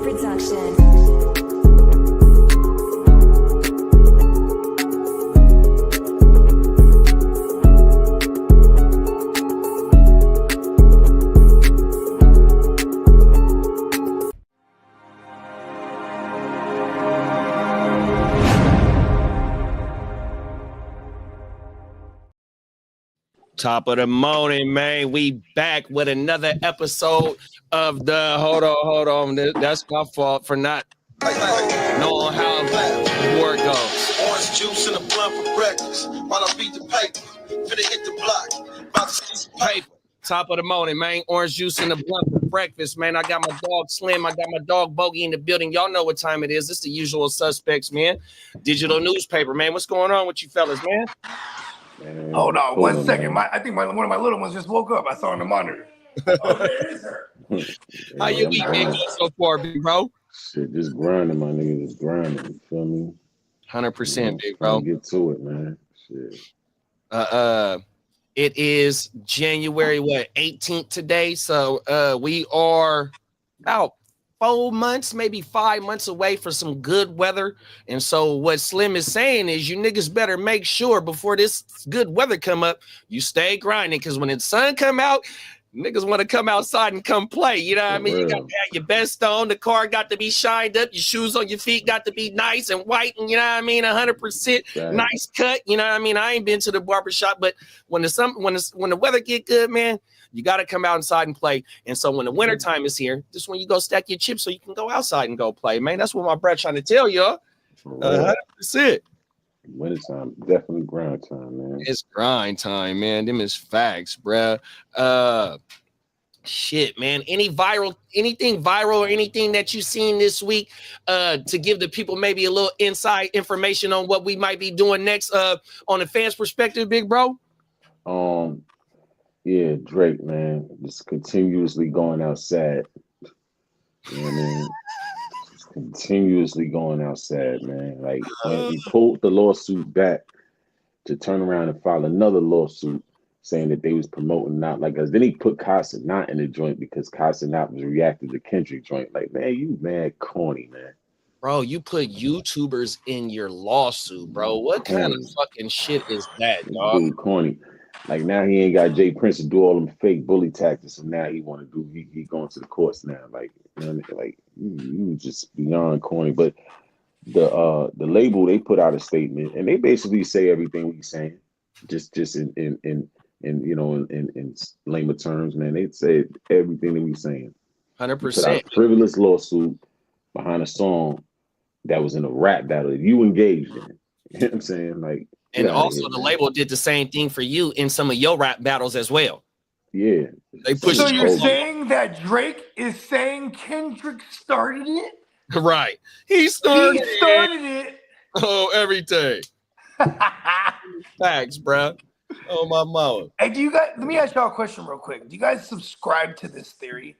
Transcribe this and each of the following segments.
production. Top of the morning, man. We back with another episode of the hold on. That's my fault for not knowing how the word goes. Orange juice and a blunt for breakfast. While I beat the paper, finna hit the block. About to see some paper. Top of the morning, man. Orange juice and a blunt for breakfast, man. I got my dog Slim. I got my dog Bogey in the building. Y'all know what time it is. It's the usual suspects, man. Digital newspaper, man. What's going on with you fellas, man? Man, hold on 1 second. I think one of my little ones just woke up. I saw on the monitor. Oh, it is her. How you week been going so far, big bro? Shit, just grinding, my nigga. Just grinding. You feel me? 100%, big bro. Get to it, man. Shit. It is January 18th today. So we are about 4 months, maybe 5 months away for some good weather. And so what Slim is saying is you niggas better make sure before this good weather come up, you stay grinding. Because when the sun come out, niggas want to come outside and come play. You know what I mean? You got to have your best on. The car got to be shined up. Your shoes on your feet got to be nice and white. And you know what I mean? 100% nice cut. You know what I mean? I ain't been to the barbershop, but when the weather get good, man, you got to come out inside and play. And so when the wintertime is here, this is when you go stack your chips so you can go outside and go play, man. That's what my brother trying to tell y'all. 100%. Wintertime, definitely grind time, man. It's grind time, man. Them is facts, bruh. Shit, man. Anything viral or anything that you seen this week to give the people maybe a little inside information on what we might be doing next on the fans' perspective, big bro? Yeah, Drake, man, just continuously going outside. You know what I mean? Just continuously going outside, man. Like when he pulled the lawsuit back to turn around and file another lawsuit saying that they was promoting not like us. Then he put Casa Not in the joint because Casa Not was reacting to Kendrick joint. Like, man, you mad corny, man. Bro, you put YouTubers in your lawsuit, bro. What kind of fucking shit is that, dog? Dude, corny. Like now he ain't got Jay Prince to do all them fake bully tactics, and now he want to do he going to the courts now. Like, you know what I mean? Like you just beyond corny. But the label, they put out a statement and they basically say everything we saying, just in you know in layman terms, man. They say everything that we saying. 100%. Frivolous lawsuit behind a song that was in a rap battle that you engaged in. You know what I'm saying? Like. And also the label did the same thing for you in some of your rap battles as well. Yeah. They pushed. So you're saying that Drake is saying Kendrick started it? Right. He started it. Oh, everything. Facts, bro. Oh, my mama. Hey, do you guys, let me ask y'all a question real quick. Do you guys subscribe to this theory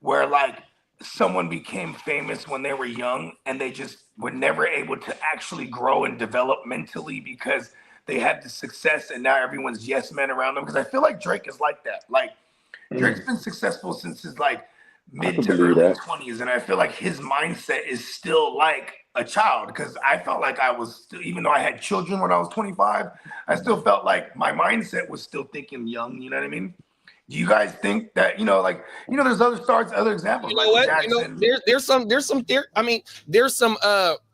where like someone became famous when they were young and they just were never able to actually grow and develop mentally because they had the success and now everyone's yes men around them? Because I feel like Drake is like that. Like Drake's been successful since his like mid to early 20s, and I feel like his mindset is still like a child because I felt like I was still, even though I had children when I was 25, I still felt like my mindset was still thinking young. You know what I mean? Do you guys think that, there's other stars, other examples? You know what? Jackson. There's some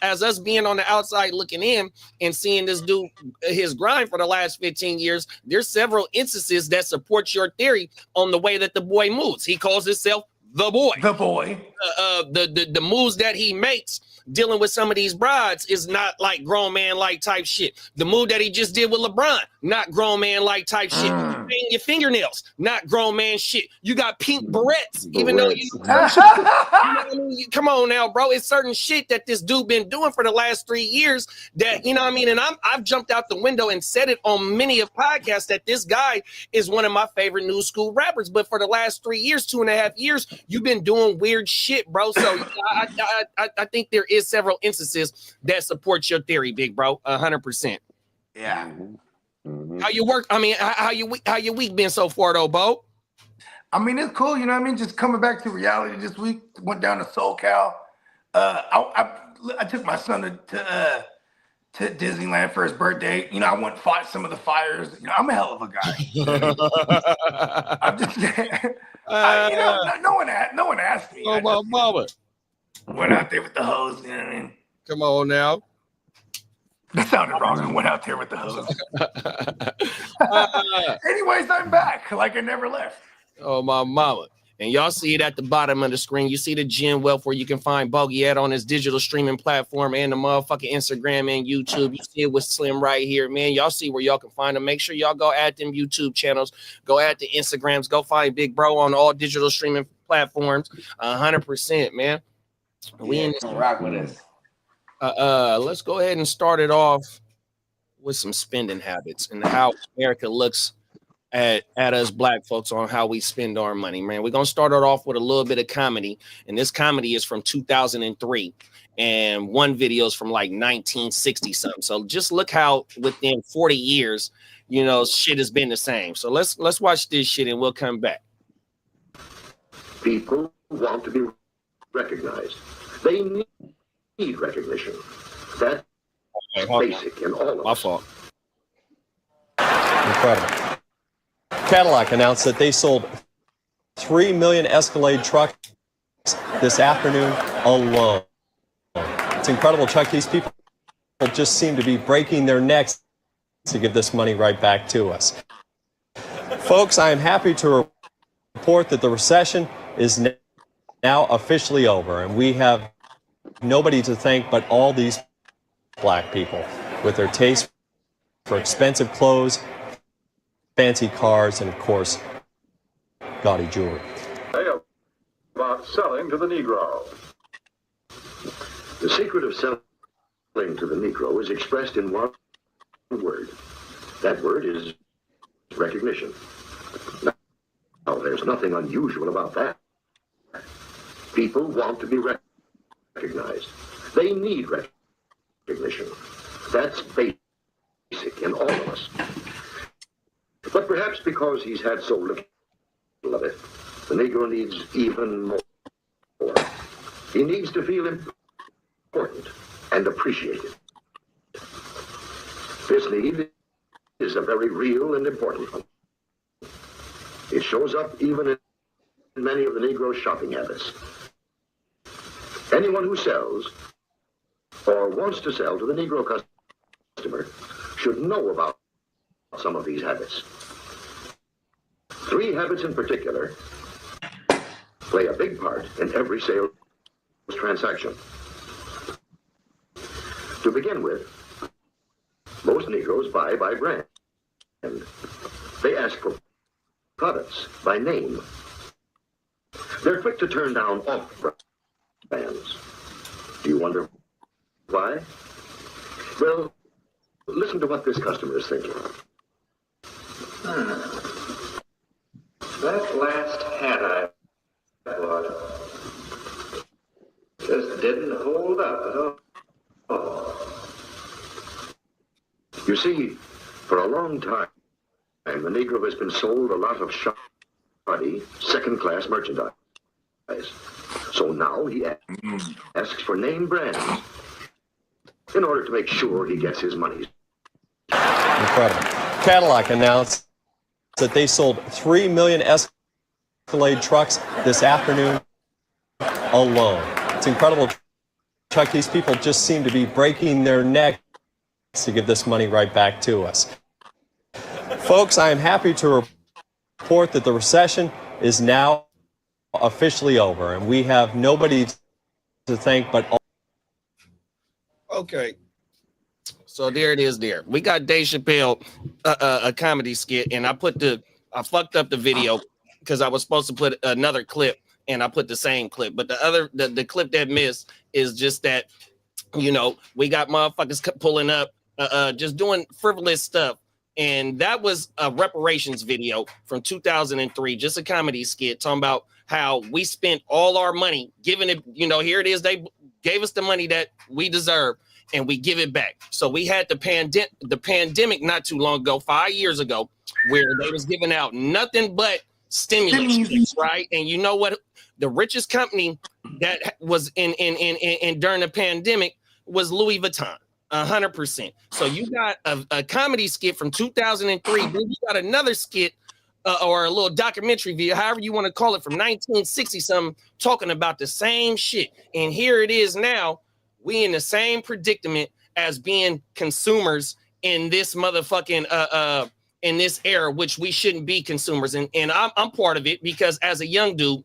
as us being on the outside looking in and seeing this dude, his grind for the last 15 years, there's several instances that support your theory on the way that the boy moves. He calls himself the boy. The boy. The moves that he makes dealing with some of these brides is not like grown man like type shit. The move that he just did with LeBron, not grown man like type shit. You paint your fingernails, not grown man shit. You got pink barrettes, even though you come on now, bro. It's certain shit that this dude been doing for the last 3 years that, you know what I mean? And I've jumped out the window and said it on many of podcasts that this guy is one of my favorite new school rappers. But for the last 3 years, 2.5 years, you've been doing weird shit, bro. So I think there is several instances that support your theory, big bro. 100%. Yeah. How you work? I mean, how your week been so far, though, Bo? I mean, it's cool. You know what I mean? Just coming back to reality this week. Went down to SoCal. I took my son to Disneyland for his birthday. You know, I went and fought some of the fires. You know, I'm a hell of a guy. I'm just saying. You know, no one asked me. Oh, my mama. Went out there with the hose. You know what I mean? Come on now. That sounded wrong. I went out there with the hose. Anyways, I'm back. Like I never left. Oh, my mama. And y'all see it at the bottom of the screen. You see the Gen Wealth where you can find Bogard on his digital streaming platform and the motherfucking Instagram and YouTube. You see it with Slim right here, man. Y'all see where y'all can find him. Make sure y'all go add them YouTube channels. Go add the Instagrams. Go find Big Bro on all digital streaming platforms. 100%, man. We in this rock with us. Let's go ahead and start it off with some spending habits and how America looks at us black folks on how we spend our money, man. We're gonna start it off with a little bit of comedy, and this comedy is from 2003, and one video is from like 1960 something. So just look how within 40 years, you know, shit has been the same. So let's watch this shit and we'll come back. People want to be recognized. They need recognition. That's basic in all of us. My fault. Incredible. Cadillac announced that they sold 3 million Escalade trucks this afternoon alone. It's incredible, Chuck. These people just seem to be breaking their necks to give this money right back to us. Folks, I am happy to report that the recession is now officially over, and we have nobody to thank but all these black people with their taste for expensive clothes, fancy cars, and of course, gaudy jewelry. About selling to the Negro. The secret of selling to the Negro is expressed in one word. That word is recognition. Now, there's nothing unusual about that. People want to be recognized. They need recognition. That's basic in all of us. But perhaps because he's had so little of it, the Negro needs even more. He needs to feel important and appreciated. This need is a very real and important one. It shows up even in many of the Negro's shopping habits. Anyone who sells or wants to sell to the Negro customer should know about some of these habits. 3 habits in particular play a big part in every sales transaction. To begin with, most Negroes buy by brand. They ask for products by name. They're quick to turn down off brands. Do you wonder why? Well, listen to what this customer is thinking. That last hat I bought just didn't hold up at all. You see, for a long time, the Negro has been sold a lot of shoddy, second-class merchandise. So now he asks for name brands in order to make sure he gets his money. Incredible. Cadillac announced that they sold 3 million Escalade trucks this afternoon alone. It's incredible, Chuck. These people just seem to be breaking their necks to give this money right back to us. Folks, I am happy to report that the recession is now officially over, and we have nobody to thank but all. Okay. So there it is there. We got Dave Chappelle, a comedy skit, and I fucked up the video because I was supposed to put another clip, and I put the same clip. But the clip that missed is just that, you know, we got motherfuckers pulling up, just doing frivolous stuff. And that was a reparations video from 2003, just a comedy skit talking about how we spent all our money, giving it, you know, here it is. They gave us the money that we deserve and we give it back. So we had the pandemic not too long ago, 5 years ago, where they was giving out nothing but stimulus checks, right? And you know what? The richest company that was in during the pandemic was Louis Vuitton. 100%. So you got a comedy skit from 2003. Then you got another skit or a little documentary video, however you want to call it, from 1960 something, talking about the same shit. And here it is now. We in the same predicament as being consumers in this motherfucking in this era, which we shouldn't be consumers. And I'm part of it because as a young dude,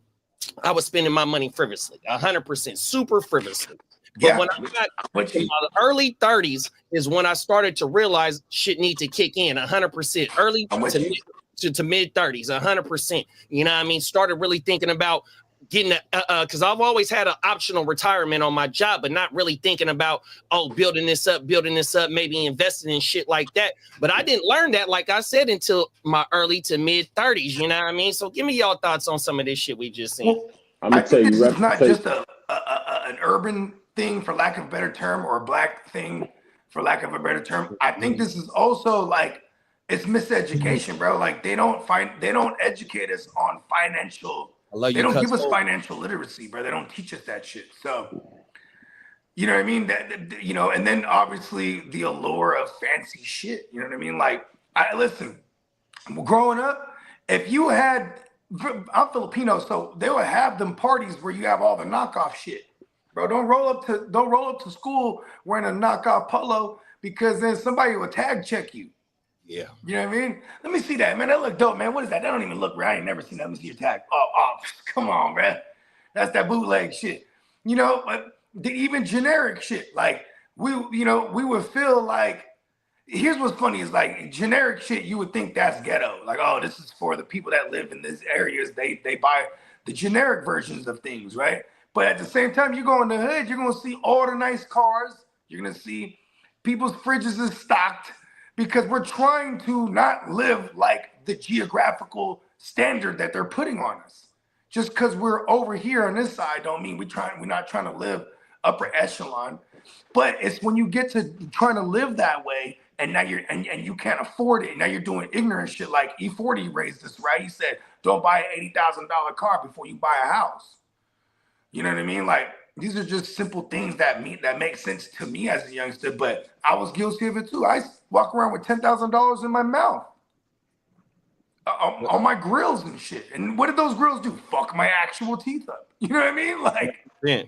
I was spending my money frivolously, 100%, super frivolously. But when I got in my early 30s is when I started to realize shit need to kick in 100%. Early to mid 30s, 100%. You know what I mean? Started really thinking about getting because I've always had an optional retirement on my job, but not really thinking about, building this up, maybe investing in shit like that. But I didn't learn that, like I said, until my early to mid 30s. You know what I mean? So give me y'all thoughts on some of this shit we just seen. Well, I'm gonna tell you, this is not just an urban thing, for lack of a better term, or a black thing, for lack of a better term. I think this is also like, it's miseducation, bro. Like they don't educate us on financial. They don't give us financial literacy, bro. They don't teach us that shit. So, you know what I mean? That and then obviously the allure of fancy shit. You know what I mean? Like, listen, growing up, if you had, I'm Filipino, so they would have them parties where you have all the knockoff shit, bro. Don't roll up to school wearing a knockoff polo, because then somebody will tag check you. Yeah. You know what I mean? Let me see that, man. That look dope, man. What is that? That don't even look right. I ain't never seen that. Let me see your tag. Oh, come on, man. That's that bootleg shit. But even generic shit. Like, we would feel like, here's what's funny is like generic shit, you would think that's ghetto. Like, this is for the people that live in these areas. They buy the generic versions of things, right? But at the same time, you go in the hood, you're going to see all the nice cars. You're going to see people's fridges is stocked, because we're trying to not live like the geographical standard that they're putting on us. Just because we're over here on this side don't mean we're not trying to live upper echelon. But it's when you get to trying to live that way, and now and you can't afford it. Now you're doing ignorant shit, like E40 raised this, right? He said, don't buy an $80,000 car before you buy a house. You know what I mean? Like, these are just simple things that make sense to me as a youngster, but I was guilty of it too. I walk around with $10,000 in my mouth on my grills and shit. And what did those grills do? Fuck my actual teeth up. You know what I mean? Like, yeah.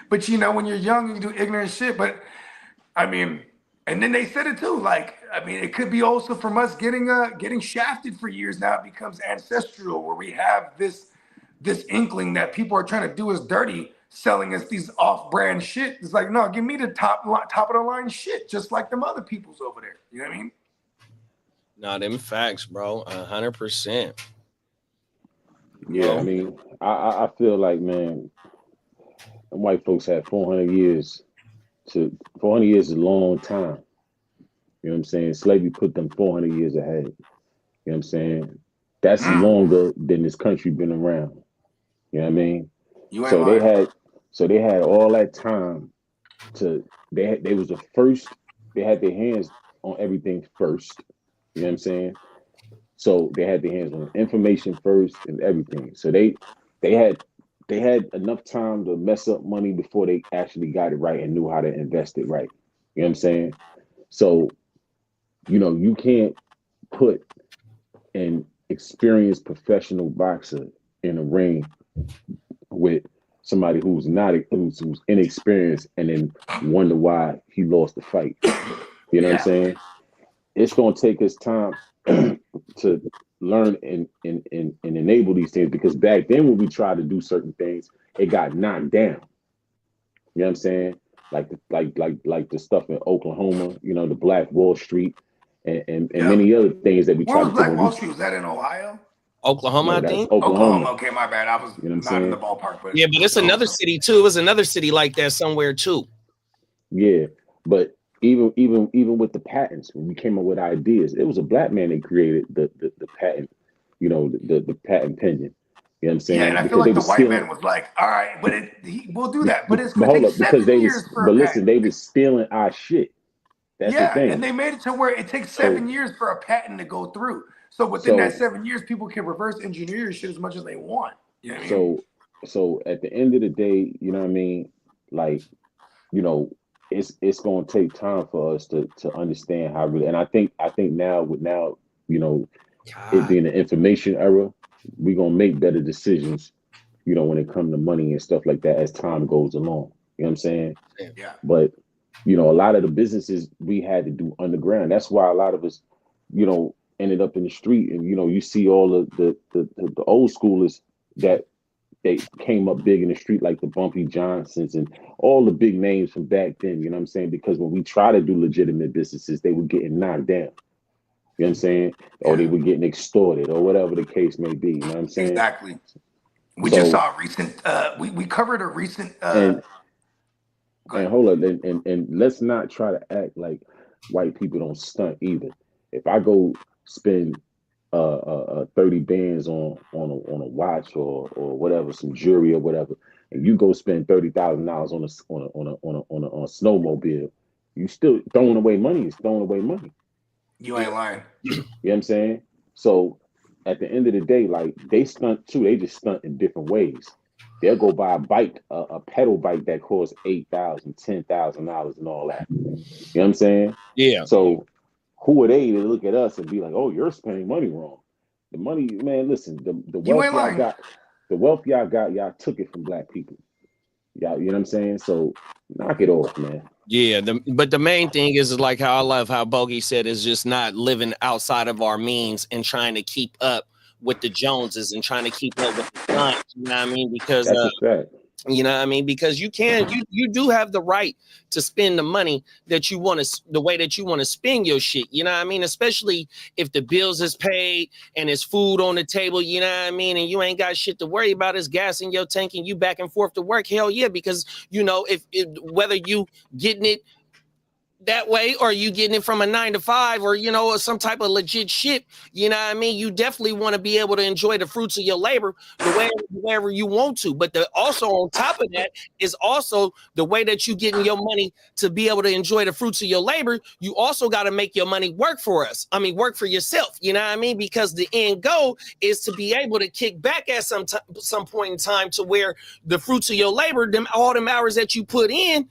But when you're young, you do ignorant shit. But I mean, and then they said it too. Like, I mean, it could be also from us getting shafted for years. Now it becomes ancestral, where we have this inkling that people are trying to do us dirty, selling us these off-brand shit. It's like, no, give me the top of the line shit, just like them other people's over there. You know what I mean? No, them facts, bro. 100%. Yeah, I mean, I feel like, man, white folks had 400 years. 400 years is a long time. You know what I'm saying? Slavery put them 400 years ahead. You know what I'm saying? That's longer than this country been around. You know what I mean? They had all that time they was the first, they had their hands on everything first. You know what I'm saying? So they had their hands on information first and everything. So they had enough time to mess up money before they actually got it right and knew how to invest it right. You know what I'm saying? So, you can't put an experienced professional boxer in a ring with somebody who's inexperienced and then wonder why he lost the fight. You know what I'm saying? It's gonna take us time to learn and enable these things, because back then when we tried to do certain things, it got knocked down. You know what I'm saying? Like the stuff in Oklahoma, the Black Wall Street and many other things that we tried to do. Black Wall Street? Was that in Ohio? Oklahoma, I think. Oklahoma. Okay, my bad. I was not in the ballpark, but yeah, but it's another city too. It was another city like that somewhere too. Yeah, but even with the patents, when we came up with ideas, it was a black man that created the patent, the patent pending. You know what I'm saying? Yeah, and I feel like the white man was like, all right, but we'll do that. But it's going to take 7 years for a patent. They was stealing our shit. That's the thing. And they made it to where it takes 7 years for a patent to go through. So within that 7 years, people can reverse engineer shit as much as they want. You know what I mean? so at the end of the day, you know what I mean? Like, you know, it's gonna take time for us to understand how really, and I think now with now, you know, it God. being an information era, we're gonna make better decisions, you know, when it comes to money and stuff like that as time goes along. You know what I'm saying? Yeah. But you know, a lot of the businesses we had to do underground. That's why a lot of us, you know, ended up in the street. And you know, you see all of the old schoolers that they came up big in the street, like the Bumpy Johnsons and all the big names from back then. You know what I'm saying? Because when we try to do legitimate businesses, they were getting knocked down. You know what I'm saying? Or they Yeah. were getting extorted, or whatever the case may be. You know what I'm saying? Exactly. We just So saw a recent. We covered a recent. and Go and ahead. hold up, and let's not try to act like white people don't stunt either. If I go spend 30 bands on a watch or whatever, some jewelry or whatever, and you go spend $30,000 on a snowmobile, you still throwing away money. It's throwing away money. You ain't lying. You know what I'm saying? So at the end of the day, like they stunt too. They just stunt in different ways. They'll go buy a bike, a pedal bike that costs $8,000, $10,000 and all that. You know what I'm saying? Yeah. So who are they to look at us and be like, "Oh, you're spending money wrong"? The money, man. Listen, the You wealth ain't y'all lying. got, the wealth y'all got, y'all took it from black people. Y'all, you know what I'm saying? So knock it off, man. Yeah, but the main thing is like how I love how Bogey said is just not living outside of our means and trying to keep up with the Joneses and trying to keep up with the Giants. You know what I mean? Because That's a fact. you know what I mean? Because you do have the right to spend the money that you want to, the way that you want to spend your shit. You know what I mean? Especially if the bills is paid and it's food on the table, you know what I mean? And you ain't got shit to worry about. It's gas in your tank and you back and forth to work. Hell yeah. Because you know, if whether you getting it that way or you getting it from a 9 to 5 or you know some type of legit shit, you know what I mean, you definitely want to be able to enjoy the fruits of your labor the way wherever you want to. But also on top of that is also the way that you getting your money to be able to enjoy the fruits of your labor. You also got to make your money work for us. I mean, work for yourself. You know what I mean? Because the end goal is to be able to kick back at some point in time to where the fruits of your labor, all them hours that you put in,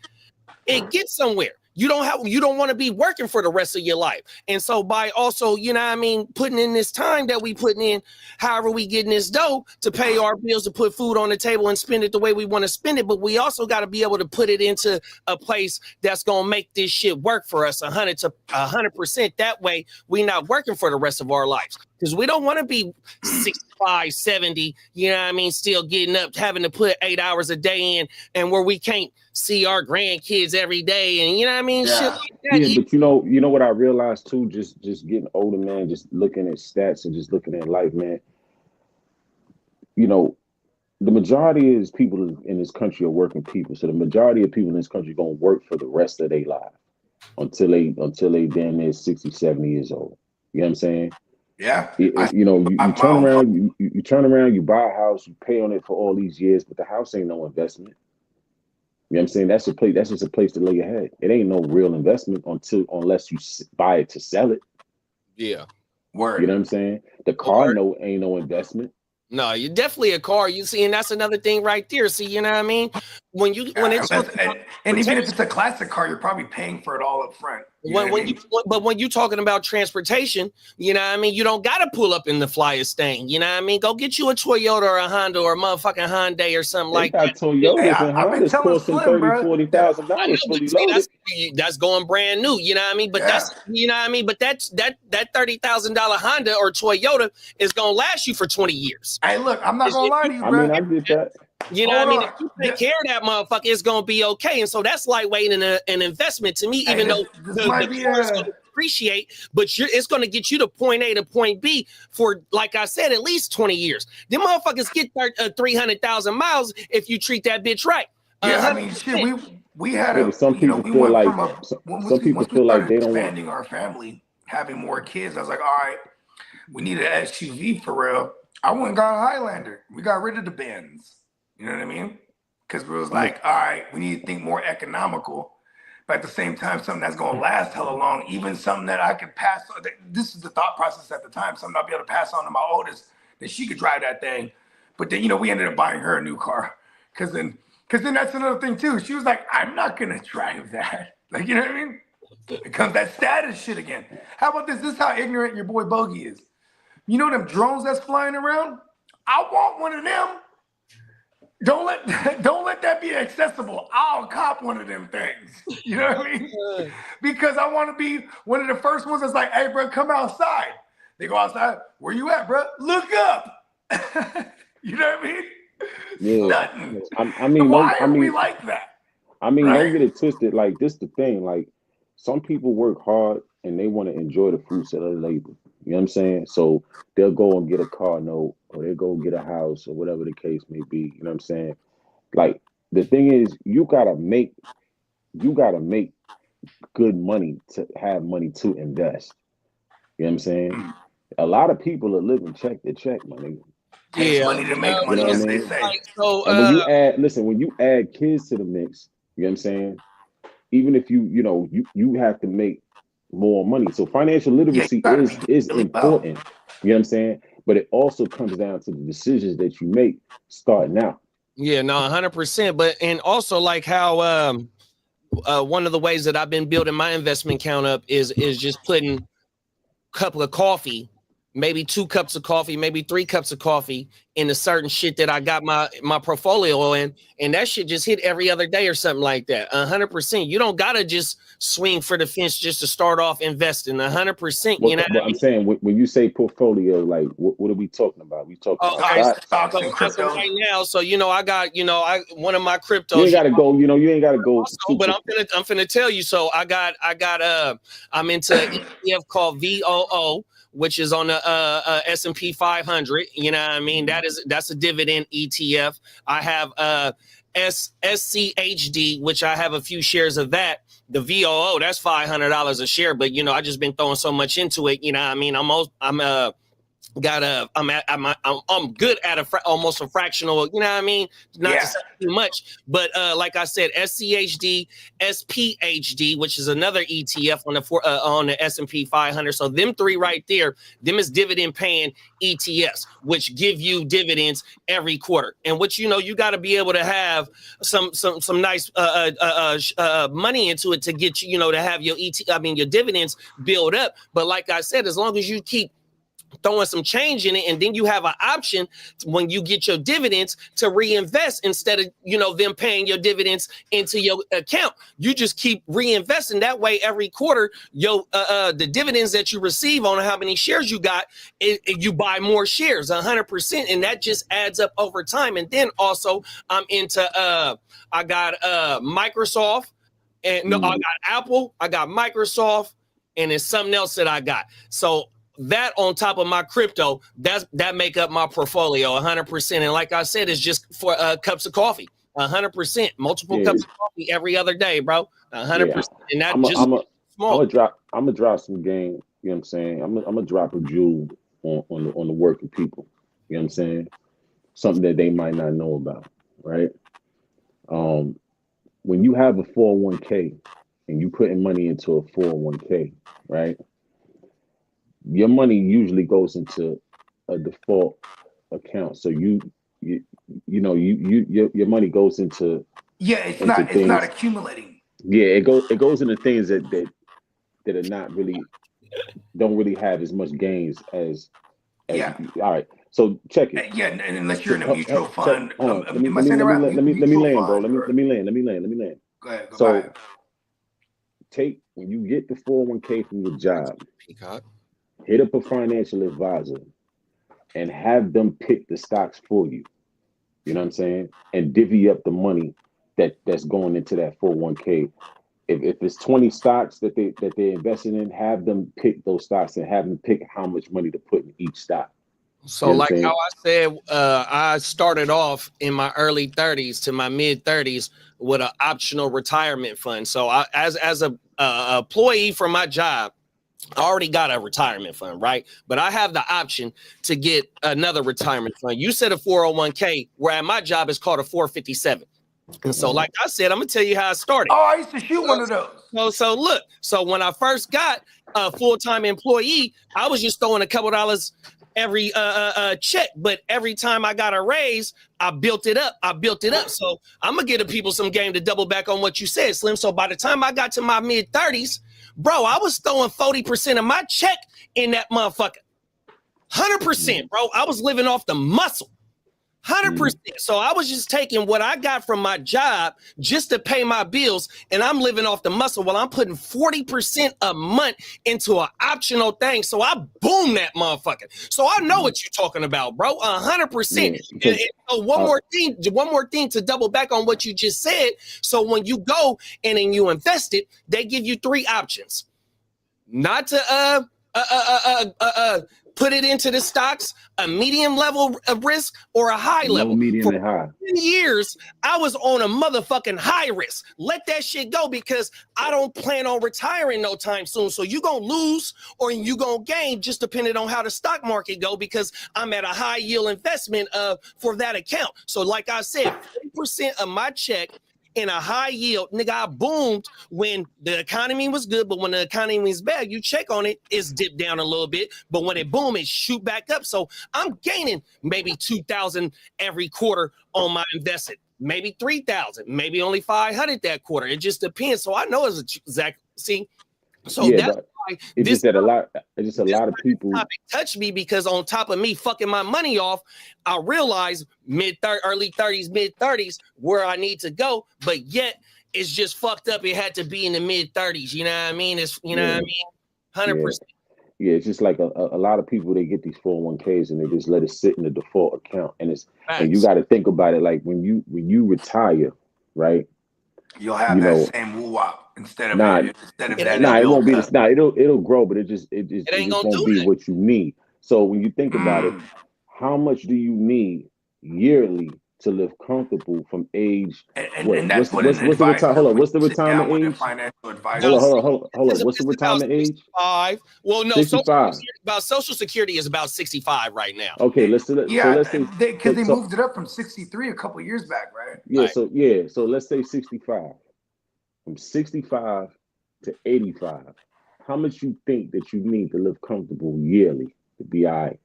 it gets somewhere. You don't want to be working for the rest of your life. And so by also, you know what I mean, putting in this time that we putting in, however we getting this dough to pay our bills, to put food on the table and spend it the way we want to spend it. But we also got to be able to put it into a place that's going to make this shit work for us 100%. That way we not working for the rest of our lives. Because we don't want to be 65, 70, you know what I mean, still getting up, having to put 8 hours a day in, and where we can't see our grandkids every day, and you know what I mean, shit like that. Yeah, but you know what I realized too, just getting older, man, just looking at stats and just looking at life, man. You know, the majority of people in this country are working people. So the majority of people in this country are gonna work for the rest of their life until they damn near 60, 70 years old. You know what I'm saying? Yeah. You know, you My turn own around, you turn around, you buy a house, you pay on it for all these years, but the house ain't no investment. You know what I'm saying? That's just a place to lay your head. It ain't no real investment unless you buy it to sell it. Yeah. Word. You know what I'm saying? The car ain't no investment. No, you're definitely a car. You see, and that's another thing right there. See, you know what I mean? When it's and even if it's a classic car, you're probably paying for it all up front. When you talking about transportation, you know what I mean, you don't gotta pull up in the flyest thing. You know what I mean? Go get you a Toyota or a Honda or a motherfucking Hyundai or something like that. Toyotas and Hondas costing $30,000-$40,000 fully loaded. That's going brand new. You know what I mean? But that's you know what I mean. But that $30,000 Honda or Toyota is gonna last you for 20 years. Hey, look, I'm not gonna lie to you, bro. I mean, I get that. You know what I mean? If you take care of that motherfucker, it's gonna be okay. And so that's lightweight and an investment to me, even though the car is gonna appreciate, but it's gonna get you to point A to point B for, like I said, at least 20 years. Them motherfuckers get 300,000 miles if you treat that bitch right. Yeah, I mean, shit, we had some people feel like some people feel like they don't want expanding our family, having more kids. I was like, all right, we need an SUV for real. I went and got a Highlander. We got rid of the Benz. You know what I mean? Because we was like, all right, we need to think more economical, but at the same time, something that's going to last hella long, even something that I could pass on. This is the thought process at the time, something I'll be able to pass on to my oldest, that she could drive that thing. But then, you know, we ended up buying her a new car. Cause then that's another thing too. She was like, I'm not gonna drive that. Like, you know what I mean? It comes that status shit again. How about this? This is how ignorant your boy Bogey is. You know them drones that's flying around? I want one of them. Don't let that be accessible. I'll cop one of them things. You know what I mean? Because I want to be one of the first ones that's like, hey, bro, come outside. They go outside. Where you at, bro? Look up. You know what I mean? Yeah. Nothing. I mean, why are we like that? I mean, Right? don't get it twisted. Like, this the thing. Like, some people work hard and they want to enjoy the fruits of their labor. You know what I'm saying? So they'll go and get a car note, or they'll go get a house, or whatever the case may be. You know what I'm saying? Like, the thing is, you gotta make good money to have money to invest. You know what I'm saying? A lot of people are living check to check, my nigga. Takes Yeah. money to make money, You know what as I they mean? say. Like, so, And when you add kids to the mix, you know what I'm saying? Even if you have to make more money. So financial Yeah, you literacy gotta is be really important. You know what I'm saying? But it also comes down to the decisions that you make starting out. yeah, no, 100%. But and also like how one of the ways that I've been building my investment count up is just putting a cup of coffee, maybe 2 cups of coffee, maybe 3 cups of coffee in a certain shit that I got my portfolio in, and that shit just hit every other day or something like that. 100%. You don't gotta just swing for the fence just to start off investing. 100%. You know. But I'm saying, when you say portfolio, like what are we talking about? We talking Oh, about stocks? Stocks so and as of crypto. right now, so I got one of my cryptos. You ain't gotta go. You ain't gotta go. Also, but I'm finna tell you. So I'm into an ETF called VOO, which is on the S&P 500. You know what I mean? That's a dividend ETF. I have SCHD, which I have a few shares of that. The VOO, that's $500 a share, but I just been throwing so much into it. You know what I mean? I'm good at almost a fractional, you know what I mean? Not to say too much, but like I said, SCHD, SPHD, which is another ETF on the S&P 500. So them 3 right there, them is dividend paying ETFs, which give you dividends every quarter. And which you got to be able to have some nice money into it to get to have your your dividends build up. But like I said, as long as you keep throwing some change in it, and then you have an option when you get your dividends to reinvest instead of them paying your dividends into your account. You just keep reinvesting that way every quarter. The dividends that you receive on how many shares you got, you buy more shares 100%, and that just adds up over time. And then also I'm into I got Microsoft, and I got Apple, I got Microsoft, and it's something else that I got. So that on top of my crypto, that make up my portfolio 100%. And like I said, it's just for cups of coffee, 100%, multiple cups of coffee every other day, bro, 100%. And that small. I'm gonna drop some game. You know what I'm saying? I'm gonna drop a jewel on the working people. You know what I'm saying? Something that they might not know about, right? When you have a 401k and you putting money into a 401k, right? Your money usually goes into a default account. So your money goes into it's not accumulating. Yeah, it goes into things that are not really don't really have as much gains as all right. So check it. Yeah, unless you're in a mutual fund. Let me land, bro. Let me land. Go ahead. So when you get the 401k from your job, hit up a financial advisor and have them pick the stocks for you. You know what I'm saying? And divvy up the money that's going into that 401k. If it's 20 stocks that they're investing in, have them pick those stocks and have them pick how much money to put in each stock. So like how I said, I started off in my early 30s to my mid 30s with an optional retirement fund. So as a employee from my job, I already got a retirement fund, right? But I have the option to get another retirement fund. You said a 401k, where at my job it's called a 457. And so, like I said, I'm gonna tell you how I started. Oh, I used to shoot one of those. So look. So when I first got a full-time employee, I was just throwing a couple dollars every check, but every time I got a raise, I built it up. So I'm gonna give the people some game to double back on what you said, Slim. So by the time I got to my mid-30s, bro, I was throwing 40% of my check in that motherfucker. 100%, bro. I was living off the muscle. 100%. So I was just taking what I got from my job just to pay my bills, and I'm living off the muscle while I'm putting 40% a month into an optional thing. So I boom that motherfucker. So I know what you're talking about, bro. 100%. And so one more thing to double back on what you just said. So when you go and then you invest it, they give you 3 options. Not to put it into the stocks, a medium level of risk, or a high level. Medium For and high. 10 years, I was on a motherfucking high risk. Let that shit go because I don't plan on retiring no time soon. So you gonna lose or you gonna gain just depending on how the stock market go because I'm at a high yield investment for that account. So like I said, 40% of my check in a high yield, nigga, I boomed when the economy was good, but when the economy was bad, you check on it, it's dipped down a little bit, but when it boom, it shoot back up. So I'm gaining maybe 2,000 every quarter on my invested, maybe 3,000, maybe only 500 that quarter. It just depends. So I know it's exact. See, so Yeah, that's why it's just that a lot of people topic touched me because on top of me fucking my money off, I realized early 30s, mid 30s where I need to go, but yet it's just fucked up. It had to be in the mid 30s. You know what I mean? It's what I mean? 100%. Yeah, it's just like a lot of people, they get these 401ks and they just let it sit in the default account. And and you got to think about it like when you retire, right? You'll have that same woo-wop instead of that. It won't be this. It'll grow, but it just won't be what you need. So when you think about it, how much do you need yearly to live comfortable from age? And that's what's the retirement age? Hold on. What's the retirement age? 65. Well, no, 65. Social Security is about 65 right now. Okay, let's say because they moved it up from 63 a couple years back, right? Yeah, so let's say 65. From 65 to 85, how much you think that you need to live comfortable yearly to be all right?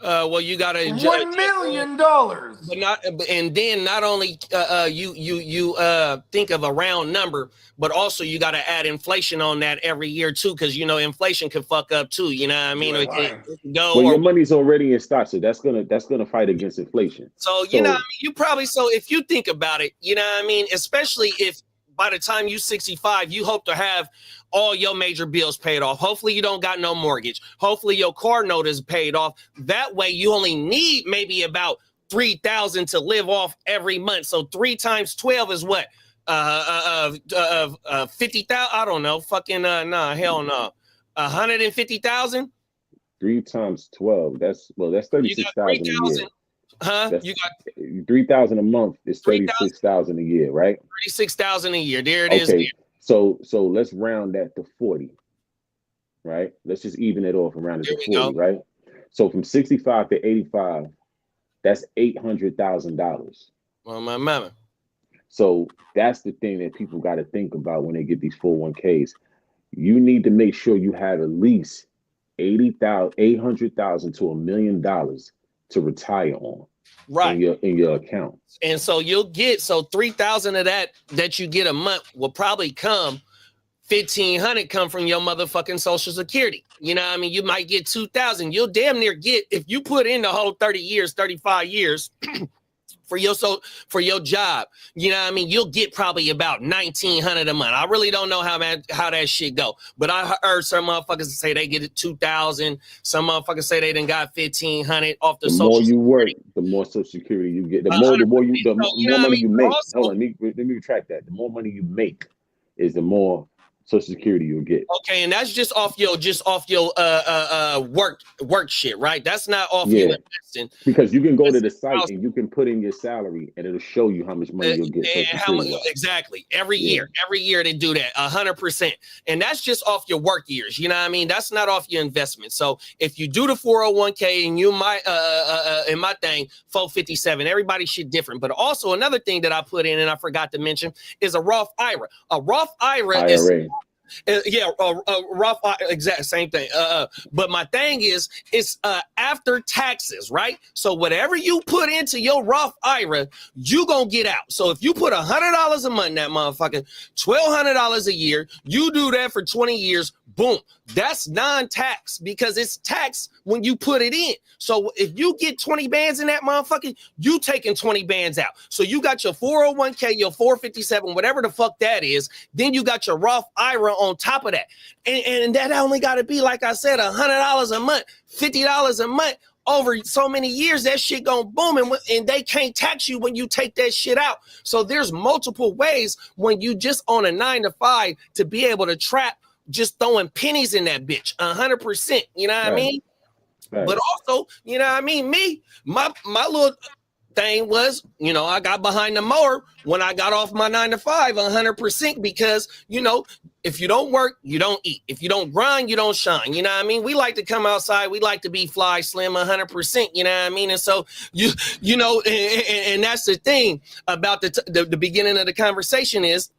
Well, you got to $1 million, but not only you think of a round number, but also you got to add inflation on that every year too, because inflation can fuck up too. You know what I mean? Your money's already in stocks, so that's gonna fight against inflation. So you know, what I mean? You probably if you think about it, you know what I mean, especially if by the time you're 65, you hope to have all your major bills paid off. Hopefully you don't got no mortgage. Hopefully your car note is paid off. That way you only need maybe about 3,000 to live off every month. So 3 times 12 is what? 50,000? I don't know. Fucking hell no. 150,000? 3 times 12. That's 36,000 a year. You got 3,000 a month is 36,000 a year, right? 36,000 a year. There it is. Okay. So let's round that to 40, right? Let's just even it off and round it to 40, right? So from 65 to 85, that's $800,000. Well, my mama. So that's the thing that people got to think about when they get these 401ks. You need to make sure you have at least $800,000 to $1 million to retire on, right, in your account. And so you'll get 3,000 of that you get a month will probably come 1,500 come from your motherfucking Social Security. You know what I mean? You might get 2,000. You'll damn near get, if you put in the whole 30 years, 35 years for your job, you know what I mean? You'll get probably about 1,900 a month. I really don't know how that shit go, but I heard some motherfuckers say they get it 2,000. Some motherfuckers say they done got 1,500 off the Social Security. The more you work, the more Social Security you get. The more money you make. Hold on, let me retract that. The more money you make is the more Social Security you'll get. Okay, and that's just off your work shit, right? That's not off you investing. Because you can go to the site and you can put in your salary and it'll show you how much money you'll get. Exactly. Every year they do that 100%. And that's just off your work years. You know what I mean? That's not off your investment. So if you do the 401k and you might in my thing 457, everybody's shit different. But also another thing that I put in and I forgot to mention is a Roth IRA. A Roth IRA is Rough, exact same thing. But my thing is, it's after taxes, right? So whatever you put into your Roth IRA, you gonna get out. So if you put $100 a month in that motherfucker, $1,200 a year, you do that for 20 years, boom, that's non-tax because it's tax when you put it in. So if you get 20 bands in that motherfucker, you taking 20 bands out. So you got your 401k, your 457, whatever the fuck that is. Then you got your Roth IRA on top of that. And that only got to be, like I said, $100 a month, $50 a month. Over so many years, that shit gonna boom, and they can't tax you when you take that shit out. So there's multiple ways when you just on a 9 to 5 to be able to trap just throwing pennies in that bitch 100%. You know what I mean? Right. But also, you know what I mean? My little thing was, you know, I got behind the mower when I got off my 9 to 5 100% because, you know, if you don't work, you don't eat. If you don't grind, you don't shine. You know what I mean? We like to come outside. We like to be fly, slim 100%. You know what I mean? And so, you know, and that's the thing about the beginning of the conversation is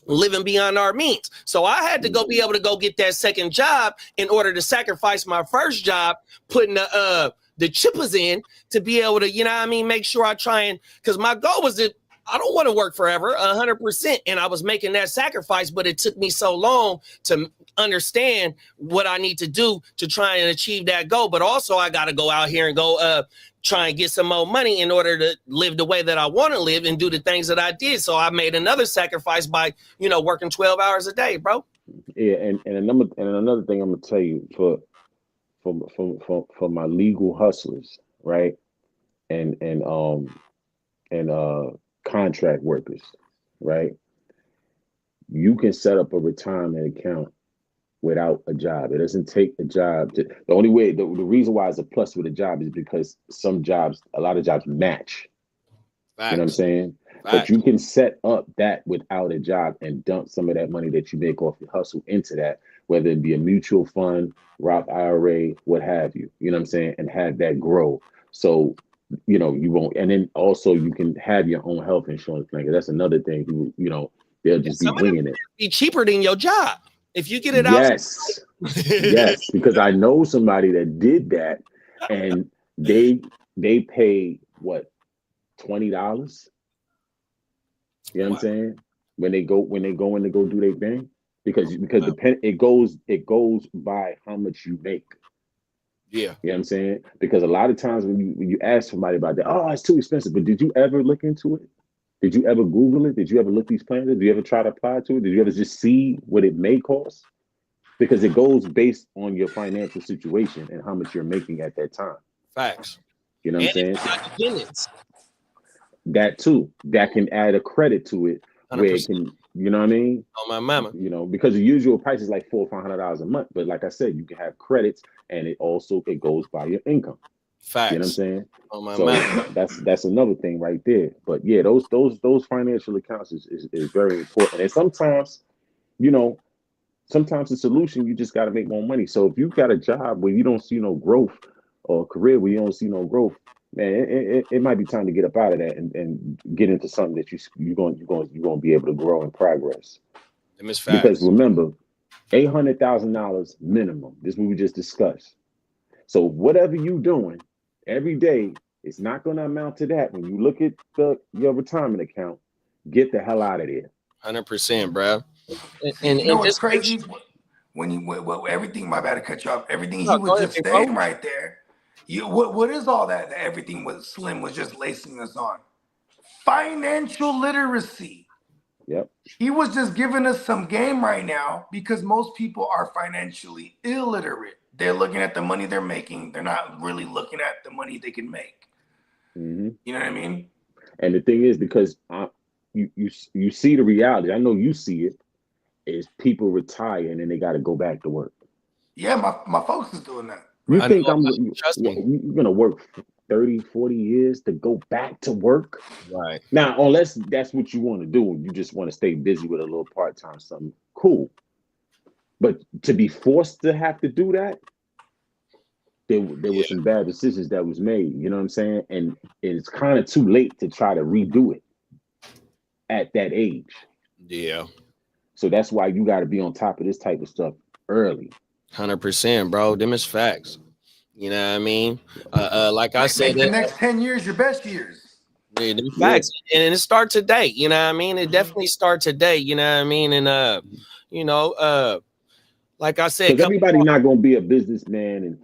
living beyond our means. So I had to be able to go get that second job in order to sacrifice my first job, putting the chippers in to be able to, you know what I mean, make sure I try and, because my goal was that I don't want to work forever 100%. And I was making that sacrifice, but it took me so long to understand what I need to do to try and achieve that goal. But also I got to go out here and go try and get some more money in order to live the way that I want to live and do the things that I did. So I made another sacrifice by, you know, working 12 hours a day, bro. Yeah. And another thing I'm going to tell you for my legal hustlers, right? And contract workers, right? You can set up a retirement account without a job. It doesn't take a job to, the only way, the reason why it's a plus with a job is because a lot of jobs match. Facts. You know what I'm saying? Facts. But you can set up that without a job and dump some of that money that you make off your hustle into that, whether it be a mutual fund, Roth IRA, what have you. You know what I'm saying? And have that grow. So, you know, you won't. And then also you can have your own health insurance plan. That's another thing. You know, they'll just be winging it. Be cheaper than your job if you get it out. Yes, yes. Because I know somebody that did that, and they pay what, $20. You know what I'm saying? When they go in to go do their thing, because it goes by how much you make. Yeah. You know what I'm saying? Because a lot of times when you ask somebody about that, oh, it's too expensive. But did you ever look into it? Did you ever Google it? Did you ever look these plans? Did you ever try to apply to it? Did you ever just see what it may cost? Because it goes based on your financial situation and how much you're making at that time. Facts. You know what I'm saying? That too. That can add a credit to it 100%. Where it can, you know what I mean? On my mama. You know, because the usual price is like $400 or $500 a month. But like I said, you can have credits, and it goes by your income. Facts. You know what I'm saying? On my so mama. that's another thing right there. But yeah, those financial accounts is very important. And sometimes, you know, sometimes the solution, you just got to make more money. So if you've got a job where you don't see no growth, or a career where you don't see no growth, man, it might be time to get up out of that and get into something that you're going to be able to grow and progress. Because remember, $800,000 minimum. This is what we just discussed. So whatever you're doing every day, it's not going to amount to that. When you look at your retirement account, get the hell out of there. 100%, bro. And you know what's crazy? When everything, my bad to cut you off. Everything he was just saying right there. What is all that everything was Slim was just lacing us on? Financial literacy. Yep. He was just giving us some game right now because most people are financially illiterate. They're looking at the money they're making. They're not really looking at the money they can make. Mm-hmm. You know what I mean? And the thing is, because you see the reality, I know you see it, is people retire and then they got to go back to work. Yeah, my folks is doing that. You think you're going to work 30, 40 years to go back to work? Right. Now, unless that's what you want to do, you just want to stay busy with a little part-time something, cool. But to be forced to have to do that, there were some bad decisions that was made, you know what I'm saying? And it's kind of too late to try to redo it at that age. Yeah. So that's why you got to be on top of this type of stuff early. 100%, bro. Them is facts. You know what I mean? Like I said, Make the next 10 years your best years. yeah, them facts, and it start today. You know what I mean? It definitely start today. You know what I mean? And you know, like I said, because everybody's not going to be a businessman, and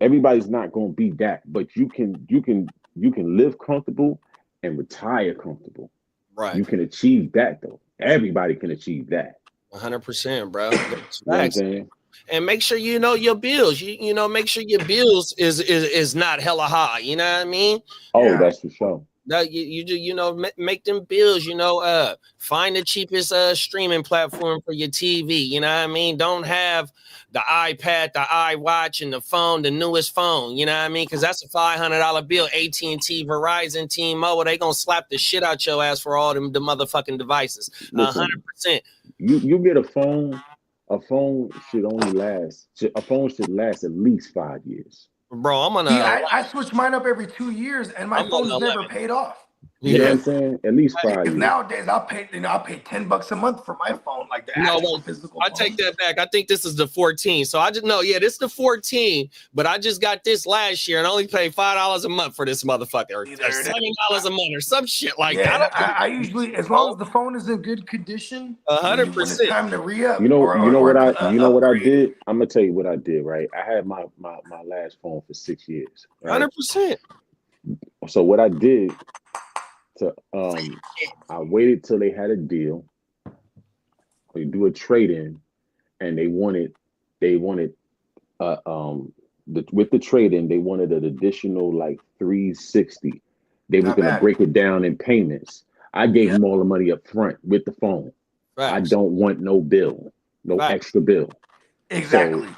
everybody's not going to be that. But you can live comfortable and retire comfortable. Right. You can achieve that though. Everybody can achieve that. 100%, bro. You know what I'm saying? And make sure you know your bills. You know, make sure your bills is not hella high. You know what I mean? Oh, that's for sure. No, you know, make them bills, you know, find the cheapest streaming platform for your TV. You know what I mean? Don't have the iPad, the iWatch, and the phone, the newest phone. You know what I mean? Because that's a $500 bill. AT&T, Verizon, T-Mobile, they gonna slap the shit out your ass for all the motherfucking devices. 100%. You get a phone. A phone should last at least 5 years. Bro, I'm on I switch mine up every 2 years, and my phone's never paid off. You know what I'm saying? At least 5 years. Nowadays, I'll pay $10 a month for my phone, like the actual physical. I take that back. I think this is the 14. So I just know, this is the 14. But I just got this last year and only paid $5 a month for this motherfucker, or $7 a month, or some shit like that. I usually, as long as the phone is in good condition, 100%. Time to re-up. You know what I did? I'm gonna tell you what I did. Right, I had my last phone for 6 years. Right? 100%. So what I did. I waited till they had a deal. They do a trade-in, and they wanted with the trade-in, they wanted an additional like $360. They were gonna break it down in payments. I gave them all the money up front with the phone. Right. I don't want no bill, no extra bill. Exactly.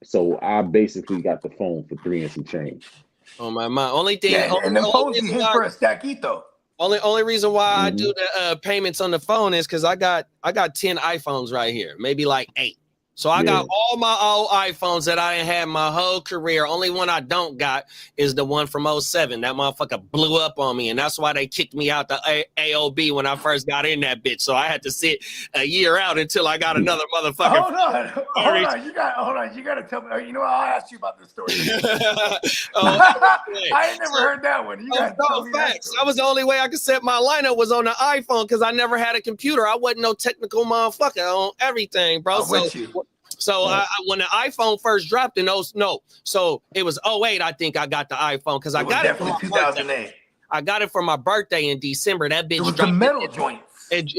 So I basically got the phone for $3 and some change. Oh my only thing, and the phones you hit for a stackito. Only reason why I do the payments on the phone is because I got 10 iPhones right here, maybe like 8. So I got all my old iPhones that I didn't have my whole career. Only one I don't got is the one from 07. That motherfucker blew up on me, and that's why they kicked me out the AOB when I first got in that bitch. So I had to sit a year out until I got another motherfucker. Hold on. You got to tell me. You know, I'll ask you about this story. I ain't never heard that one. You got to tell me facts. That was the only way I could set my lineup was on the iPhone because I never had a computer. I wasn't no technical motherfucker on everything, bro. So when the iPhone first dropped in so it was 08, I think I got the iPhone because I got it for my 2008. I got it for my birthday in December. That bitch dropped the metal joint.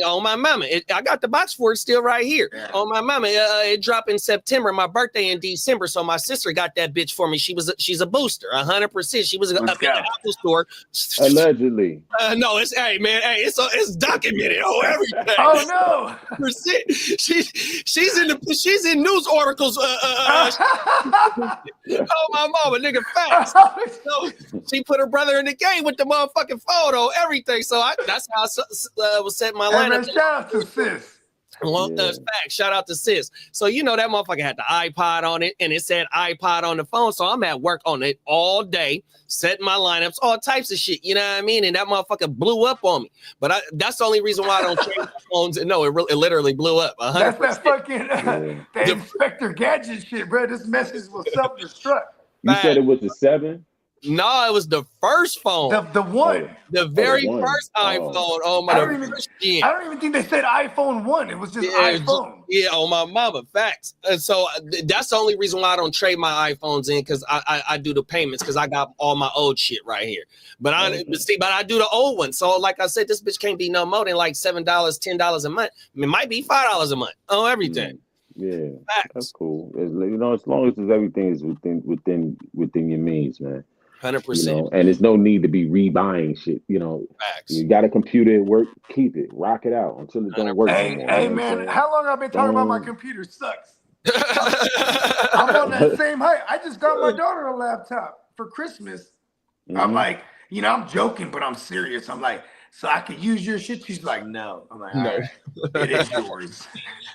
On my mama. I got the box for it still right here. Yeah. On my mama. It dropped in September, my birthday in December. So my sister got that bitch for me. She's a booster, 100%. She was up in the Apple store. Allegedly. No, it's documented. Everything. Oh no. She's in news articles. Oh my mama, nigga, facts. So she put her brother in the game with the motherfucking photo, everything. So that's how I was setting my lineup. Shout out to sis. Shout out to sis. So that motherfucker had the iPod on it, and it said iPod on the phone. So I'm at work on it all day, setting my lineups, all types of shit. You know what I mean? And that motherfucker blew up on me. But that's the only reason why I don't change my phones. No, it literally blew up. 100%. That's that fucking that Inspector Gadget shit, bro. This message will self-destruct. You said it was the 7? No, it was the first phone. The one. The very first iPhone. Oh my! I don't even think they said iPhone 1. It was just iPhone. On my mama. Facts. And so that's the only reason why I don't trade my iPhones in because I do the payments because I got all my old shit right here. But I do the old one. So like I said, this bitch can't be no more than like $7, $10 a month. It might be $5 a month on everything. Yeah, that's cool. As long as everything is within your means, man. 100%. And there's no need to be rebuying shit. Facts. You got a computer at work, keep it, rock it out until it don't work anymore. Hey man, how long I've been talking about my computer sucks? I'm on that same height. I just got my daughter a laptop for Christmas. I'm like, I'm joking, but I'm serious. I'm like, so I could use your shit? She's like, no. I'm like, all right, it is yours.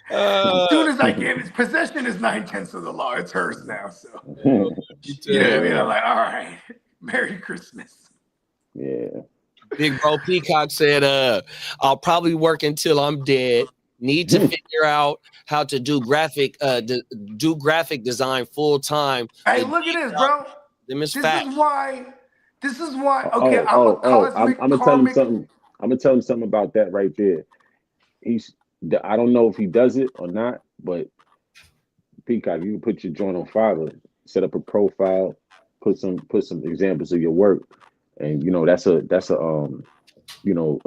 As soon as I give it, possession is 9/10 of the law. It's hers now. So, you know what I mean? I'm like, all right, Merry Christmas. Yeah. Big bro Peacock said, I'll probably work until I'm dead. Need to figure out how to do graphic design full time. Hey, look at this, bro. Them is This fact. is why. This is why. Okay, Oh, I'm a oh, oh! I'm cosmic gonna tell him karmic. something. I'm gonna tell him something about that right there. I don't know if he does it or not, but Peacock, you can put your joint on Fiverr, set up a profile, put some examples of your work, and that's a a It's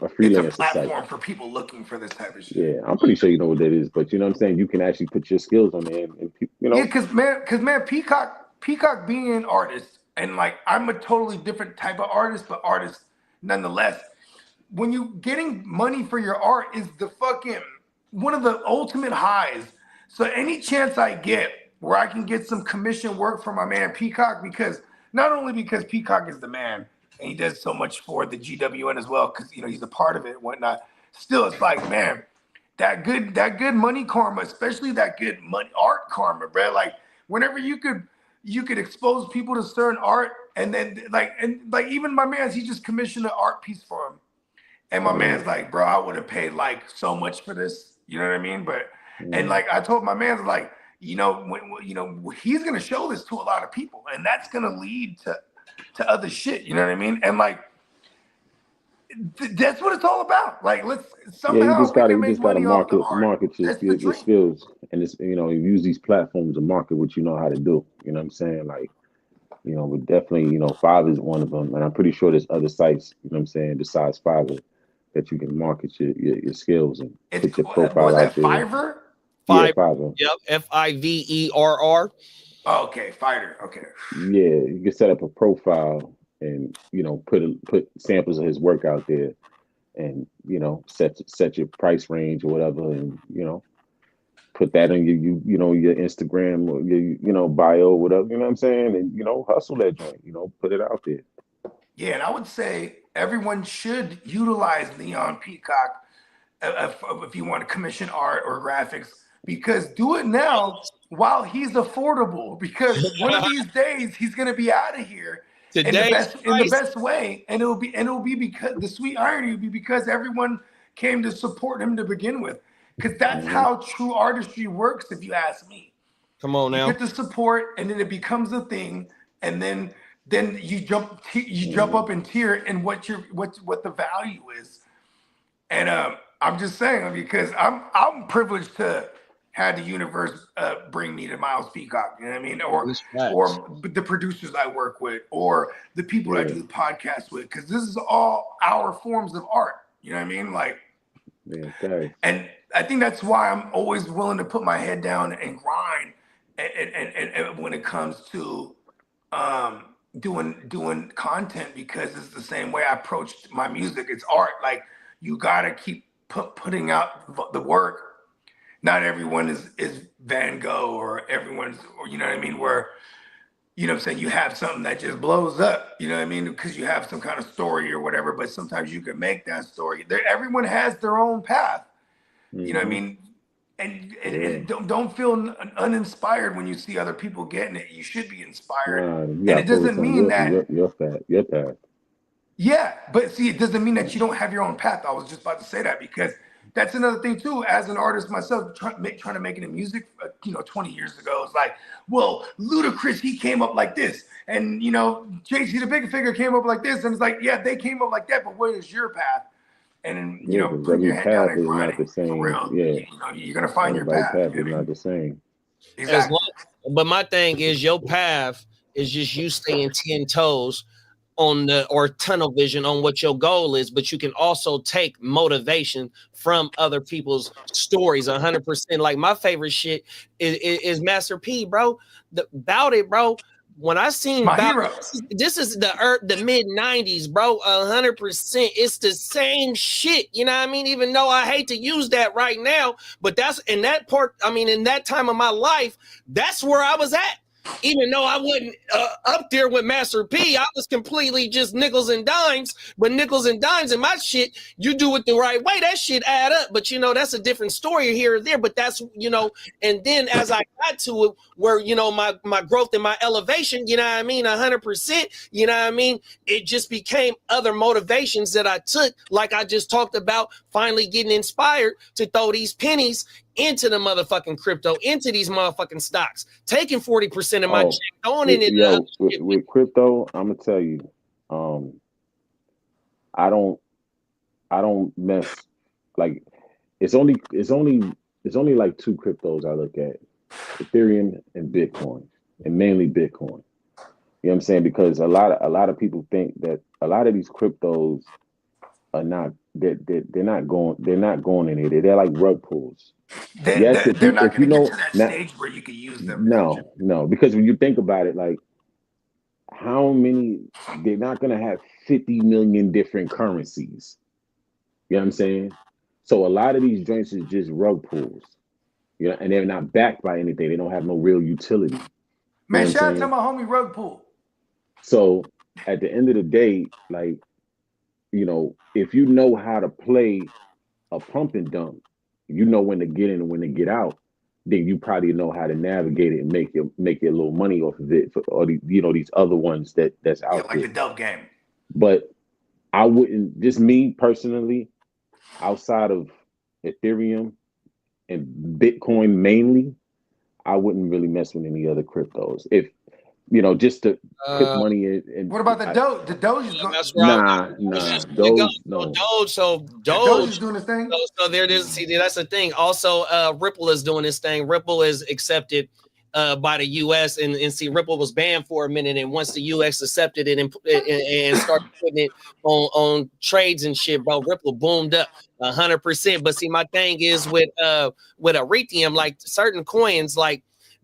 a freelancer site. platform for people looking for this type of shit. Yeah, I'm pretty sure you know what that is, but you know what I'm saying. You can actually put your skills on there, and Yeah, because man, Peacock being an artist, and like I'm a totally different type of artist, but artist nonetheless. When you getting money for your art is the fucking one of the ultimate highs. So any chance I get where I can get some commission work for my man Peacock, because not only because Peacock is the man and he does so much for the GWN as well, because he's a part of it and whatnot. Still, it's like, man, that good money karma, especially that good money art karma, bro. Like whenever you could expose people to certain art, and then like even my man's, he just commissioned an art piece for him. And my man's like, bro, I would have paid like so much for this. You know what I mean? But and like I told my man's like, he's gonna show this to a lot of people, and that's gonna lead to other shit. You know what I mean? And like that's what it's all about. Like let's somehow you just make gotta money off the art. market your skills, and it's use these platforms to market what you know how to do. You know what I'm saying? Like but definitely Fiverr is one of them, and I'm pretty sure there's other sites. You know what I'm saying? Besides Fiverr, that you can market your skills and put your profile out there. Fiverr? Yeah, Fiverr. Yep, Fiverr. Oh, okay, Fiverr. Okay. Yeah, you can set up a profile and put samples of his work out there, and set your price range or whatever, and put that on your Instagram or your bio or whatever. You know what I'm saying? And hustle that joint. Put it out there. Yeah, and I would say everyone should utilize Leon Peacock if you want to commission art or graphics, because do it now while he's affordable, because one of these days he's going to be out of here in the best way, and it'll be because the sweet irony will be because everyone came to support him to begin with, because that's how true artistry works, if you ask me. Come on now. You get the support, and then it becomes a thing, and then you jump up in tier and what the value is. And I'm just saying, because I'm privileged to have the universe bring me to Miles Peacock, you know what I mean, or the producers I work with, or the people I do the podcast with, because this is all our forms of art, you know what I mean, like. And I think that's why I'm always willing to put my head down and grind, and when it comes to doing content, because it's the same way I approached my music. It's art. Like you gotta keep putting out the work. Not everyone is Van Gogh, or everyone's, or you know what I mean, where what I'm saying, you have something that just blows up, you know what I mean, because you have some kind of story or whatever, but sometimes you can make that story. Everyone has their own path. You know what I mean? And don't feel uninspired when you see other people getting it. You should be inspired. And it doesn't mean that your path. Yeah, but see, it doesn't mean that you don't have your own path. I was just about to say that, because that's another thing too. As an artist myself, trying to make it in music, 20 years ago, it's like, well, Ludacris, he came up like this, and Jay-Z, the Big Figure, came up like this, and it's like, yeah, they came up like that, but what is your path? And then put your head down and grind it, for real. Yeah, you're gonna find your path. Is not the same. Exactly. But my thing is, your path is just you staying 10 toes on or tunnel vision on what your goal is, but you can also take motivation from other people's stories 100%. Like my favorite shit is Master P, bro. About it, bro. When I seen this is the mid 90s, bro, 100%. It's the same shit. You know what I mean? Even though I hate to use that right now, but that's in that part. I mean, in that time of my life, that's where I was at. Even though I wasn't up there with Master P, I was completely just nickels and dimes. But nickels and dimes in my shit, you do it the right way, that shit add up. But you know, that's a different story here or there. But that's, you know, and then as I got to it, where, you know, my growth and my elevation, you know what I mean, 100%, you know what I mean, it just became other motivations that I took, like I just talked about, finally getting inspired to throw these pennies into the motherfucking crypto, into these motherfucking stocks, taking 40% of my check, throwing it in. Yo, with crypto, I'm gonna tell you, I don't mess, like, it's only like two cryptos I look at: Ethereum and Bitcoin, and mainly Bitcoin. You know what I'm saying? Because a lot of people think that a lot of these cryptos are not, they're not going anywhere. They're like rug pulls. They're not going to get to that stage where you can use them. No, because when you think about it, like, how many, they're not going to have 50 million different currencies. You know what I'm saying? So a lot of these joints is just rug pulls. You know, and they're not backed by anything. They don't have no real utility. Man, shout out to my homie Rug Pool. So at the end of the day, like, you know, if you know how to play a pump and dump, you know when to get in and when to get out, then you probably know how to navigate it and make your little money off of it for all the, you know, these other ones that's out like there. the dope game. But I wouldn't, just me personally, outside of Ethereum and Bitcoin mainly, I wouldn't really mess with any other cryptos. If, you know, just to put money in. And what about the Doge? The Doge is going. Nah. Doge, no. Doge is doing his thing. So there it is. See, that's the thing. Also, Ripple is doing this thing. Ripple is accepted by the U.S. and see, Ripple was banned for a minute, and once the U.S. accepted it and started putting it on trades and shit, bro, Ripple boomed up 100%. But see, my thing is with Ethereum, like certain coins, like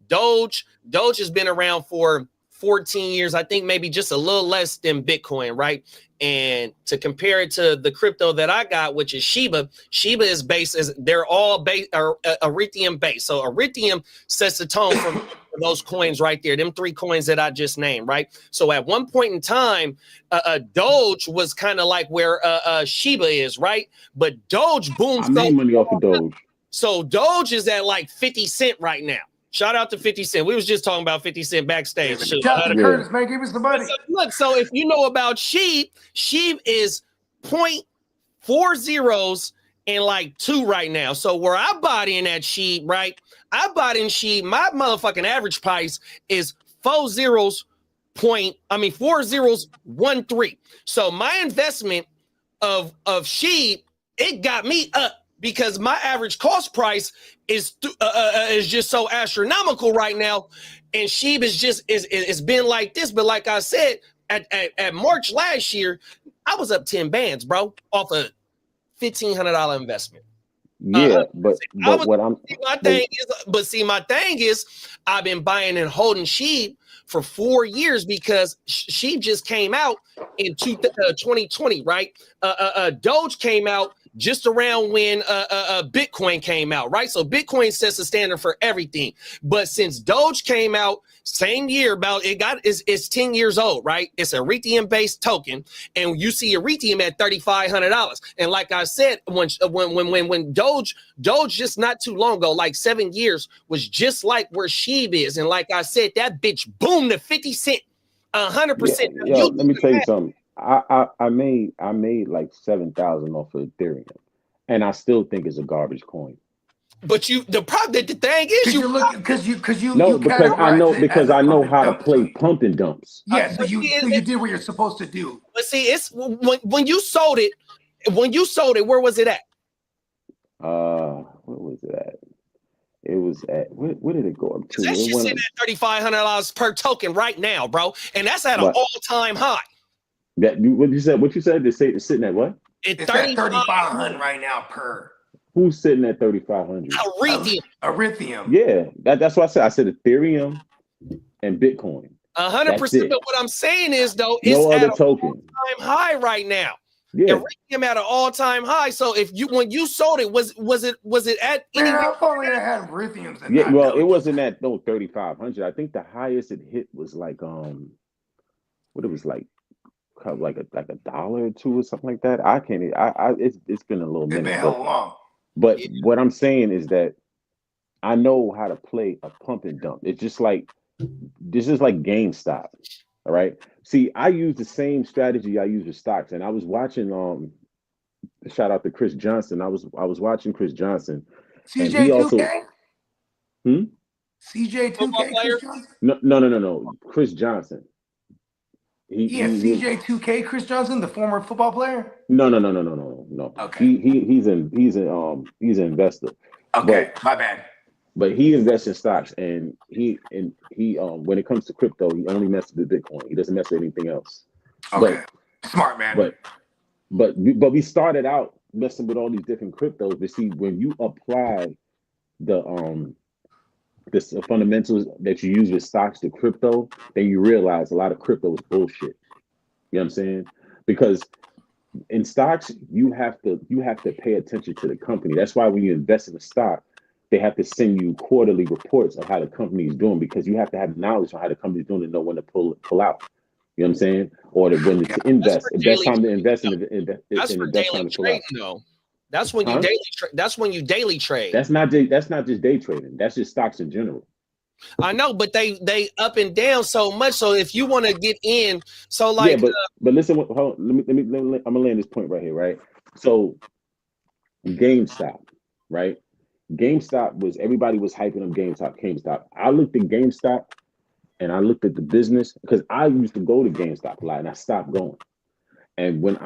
Doge has been around for 14 years, I think maybe just a little less than Bitcoin, right? And to compare it to the crypto that I got, which is Shiba is based, they're all based, are Ethereum based. So Ethereum sets the tone for those coins right there, them three coins that I just named, right? So at one point in time, Doge was kind of like where Shiba is, right? But Doge boomed. I made money off of Doge. So Doge is at like 50 cent right now. Shout out to 50 Cent. We was just talking about 50 Cent backstage. Shout out to Curtis, man. Give us the money. Look, so if you know about Sheeb is 0.4 zeros and like 2 right now. So where I bought in at Sheeb, right? I bought in Sheeb. My motherfucking average price is 4013. So my investment of Sheeb, it got me up, because my average cost price is just so astronomical right now, and Sheeb is just it's been like this. But like I said, at March last year, I was up 10 bands, bro, off a $1,500 investment. Yeah, but my thing is, I've been buying and holding Sheeb for 4 years because Sheeb just came out in 2020, right? Doge came out just around when Bitcoin came out, right? So Bitcoin sets the standard for everything. But since Doge came out same year, it's 10 years old, right? It's a Ethereum-based token, and you see Ethereum at $3,500. And like I said, when Doge just not too long ago, like 7 years, was just like where Sheeb is, and like I said, that bitch boomed to 50 cent, 100%. Yo, let me tell you something. I made like 7,000 off of Ethereum, and I still think it's a garbage coin. But the thing is, because I know how to play pump and dumps. Yeah, so you did what you're supposed to do. But see, it's when you sold it, where was it at? Where was it at? It was at where did it go up to? That's just sitting at $3,500 per token right now, bro, and that's at an all-time high. What you said? It's sitting at what? It's at 3,500 right now per. Who's sitting at 3,500? Ethereum. Yeah, that's what I said. I said Ethereum and Bitcoin. 100%. But what I'm saying is, though, it's no at other an token. all-time high right now. Yeah. and reaching him at an all-time high. So when you sold it, was it at any? Man, if only I had lithiums and Yeah, not well, it Doge. wasn't at no 3,500. I think the highest it hit was like what it was like a dollar or two or something like that. I can't. It's been a little It's been minute, hell long. but what I'm saying is that I know how to play a pump and dump. It's just like this is like GameStop. All right. See, I use the same strategy I use with stocks, and I was watching. Shout out to Chris Johnson. I was watching Chris Johnson, and he also. CJ2K? CJ2K, Chris Johnson? No. Chris Johnson. Yeah, CJ2K, Chris Johnson, the former football player. No. Okay. He's an investor. Okay, my bad. But he invests in stocks, and he when it comes to crypto, he only messes with Bitcoin. He doesn't mess with anything else. Okay, smart man. But we started out messing with all these different cryptos. But see, when you apply the fundamentals that you use with stocks to crypto, then you realize a lot of crypto is bullshit. You know what I'm saying? Because in stocks, you have to pay attention to the company. That's why when you invest in a stock, they have to send you quarterly reports of how the company is doing, because you have to have knowledge on how the company is doing to know when to pull out. You know what I'm saying? Or when to invest. The best time to invest in the best time to pull out. Though. That's when you daily trade. That's when you daily trade. That's not just day trading. That's just stocks in general. I know, but they up and down so much. So if you want to get in, so like, yeah, but listen. Hold on, let me. I'm gonna land this point right here, right? So, GameStop, right? GameStop everybody was hyping up GameStop. I looked at GameStop and I looked at the business, because I used to go to GameStop a lot and I stopped going. And when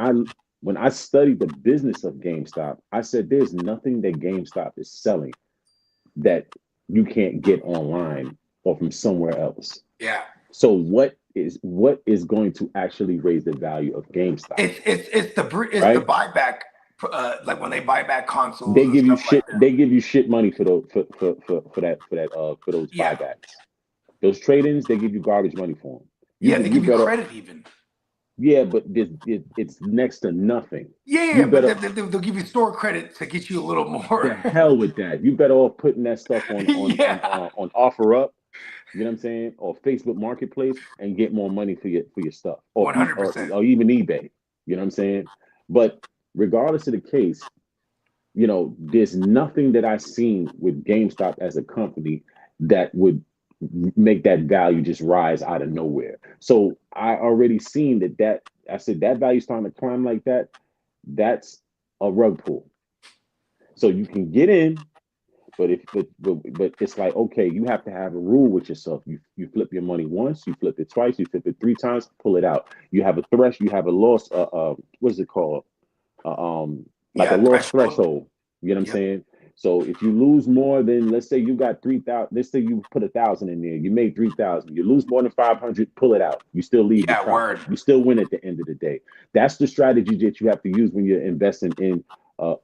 I studied the business of GameStop, I said there's nothing that GameStop is selling that you can't get online or from somewhere else. Yeah. So what is going to actually raise the value of GameStop? It's the buyback. Like when they buy back consoles, they give you shit. Like they give you shit money for those those buybacks. Those trade-ins, they give you garbage money for them. They give you credit even. Yeah, but it's next to nothing. But they'll give you store credit to get you a little more. The hell with that. You better off putting that stuff on OfferUp. You know what I'm saying? Or Facebook Marketplace, and get more money for your stuff. Or 100%. Or even eBay. You know what I'm saying? But regardless of the case, there's nothing that I've seen with GameStop as a company that would make that value just rise out of nowhere. So I already seen that I said that value starting to climb like that. That's a rug pull. So you can get in, but it's like, okay, you have to have a rule with yourself. You flip your money once, you flip it twice, you flip it 3 times, pull it out. You have a threshold. You have a loss. What is it called? Like a loss threshold. You know what I'm saying? So if you lose more than, let's say you got 3,000, let's say you put 1,000 in there, you made 3,000, you lose more than 500, pull it out. You still leave. Word. You still win at the end of the day. That's the strategy that you have to use when you're investing in a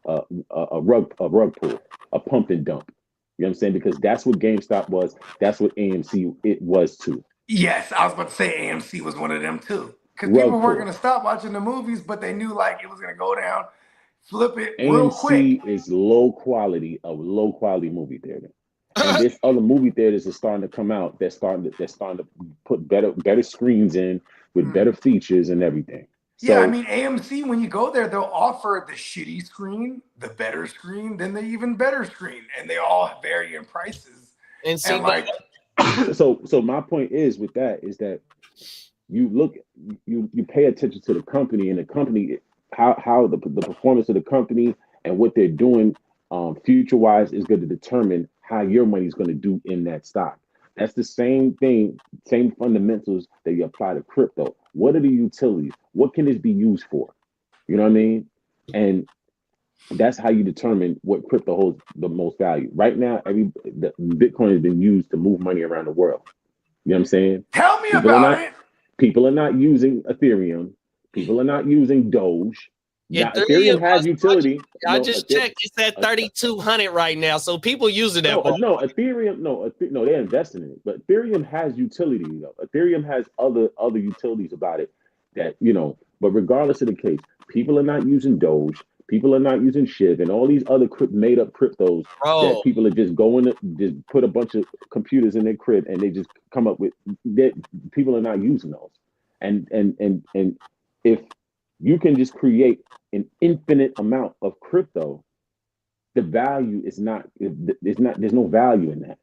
rug pull, a pump and dump. You know what I'm saying? Because that's what GameStop was. That's what AMC it was too. Yes, I was about to say AMC was one of them too. Because people weren't going to stop watching the movies, but they knew like it was going to go down. Flip it real quick. AMC is low quality movie theater, and there's other movie theaters that's starting to come out. That's starting to put better screens in with better features and everything. So, I mean, AMC, when you go there, they'll offer the shitty screen, the better screen, then the even better screen, and they all vary in prices. And see, so my point is with that is that you pay attention to the company, and the company. How the performance of the company and what they're doing future wise is going to determine how your money is going to do in that stock. That's the same thing, same fundamentals that you apply to crypto. What are the utilities? What can this be used for? You know what I mean? And that's how you determine what crypto holds the most value. Right now, the Bitcoin has been used to move money around the world. You know what I'm saying? Tell me about it. People are not using Ethereum. People are not using Doge. Ethereum has utility. I just checked. It's at 3,200 right now. So people using that. No, Ethereum. No, they're investing in it. But Ethereum has utility. Ethereum has other utilities about it that. But regardless of the case, People are not using Doge. People are not using Shiv and all these other made up cryptos that people are just going to just put a bunch of computers in their crib and they just come up with that. People are not using those. And if you can just create an infinite amount of crypto, the value is not, there's no value in that.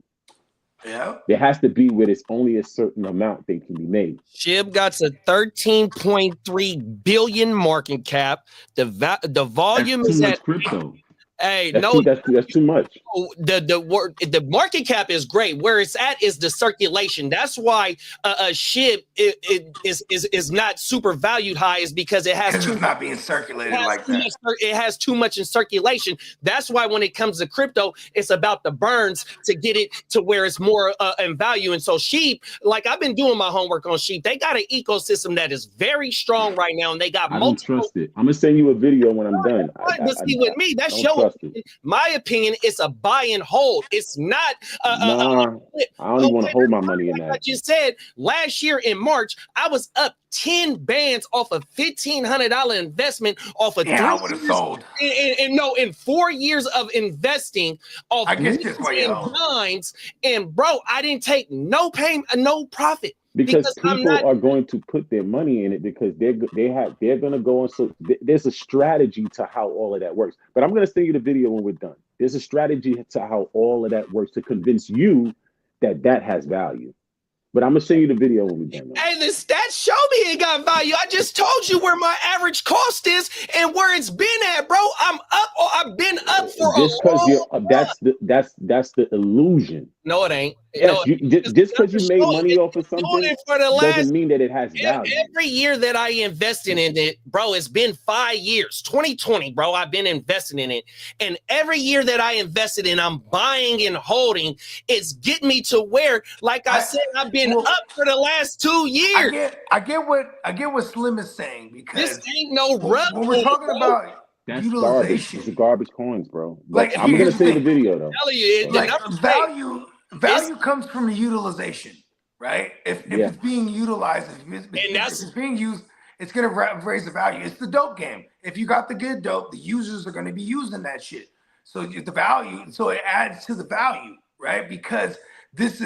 Yeah. There has to be where it's only a certain amount that can be made. Shib got a 13.3 billion market cap. The volume That's is too at much crypto. Hey, That's too much. The market cap is great. Where it's at is the circulation. That's why SHIB is not super valued high, is because it has it's not being circulated like that. It has too much in circulation. That's why when it comes to crypto, it's about the burns to get it to where it's more in value. And so SHIB, like I've been doing my homework on SHIB, they got an ecosystem that is very strong right now, and they got I don't trust it. I'm gonna send you a video when I'm done. But see, with me, that's your my opinion. It's a buy and hold. It's not. I don't want to hold my money in that. Like you said, last year in March, I was up 10 bands off a $1,500 investment off of 3 I would have sold. In 4 years of investing off blinds, and bro, I didn't take no pain, no profit. Because people are going to put their money in it because they're going to go on. So there's a strategy to how all of that works. But I'm going to send you the video when we're done. There's a strategy to how all of that works to convince you that that has value. But I'm gonna send you the video when we're done. Hey, the stats show me it got value. I just told you where my average cost is and where it's been at, bro. I'm up, or I've been up for just because that's the illusion. No, it ain't. Yes, just because you made money off of something doesn't mean that it has value. Every year that I invested in it, bro, it's been 5 years. 2020, bro, I've been investing in it. And every year that I invested in, I'm buying and holding. It's getting me to where, like I said, I've been up for the last 2 years. I get what Slim is saying, because this ain't no rub. When we're talking about that's utilization, garbage. It's garbage coins, bro. Like, I'm gonna send you the video though. Value comes from the utilization, right? If it's being utilized, if it's being used, it's gonna raise the value. It's the dope game. If you got the good dope, the users are gonna be using that shit. So the value, so it adds to the value, right? Because this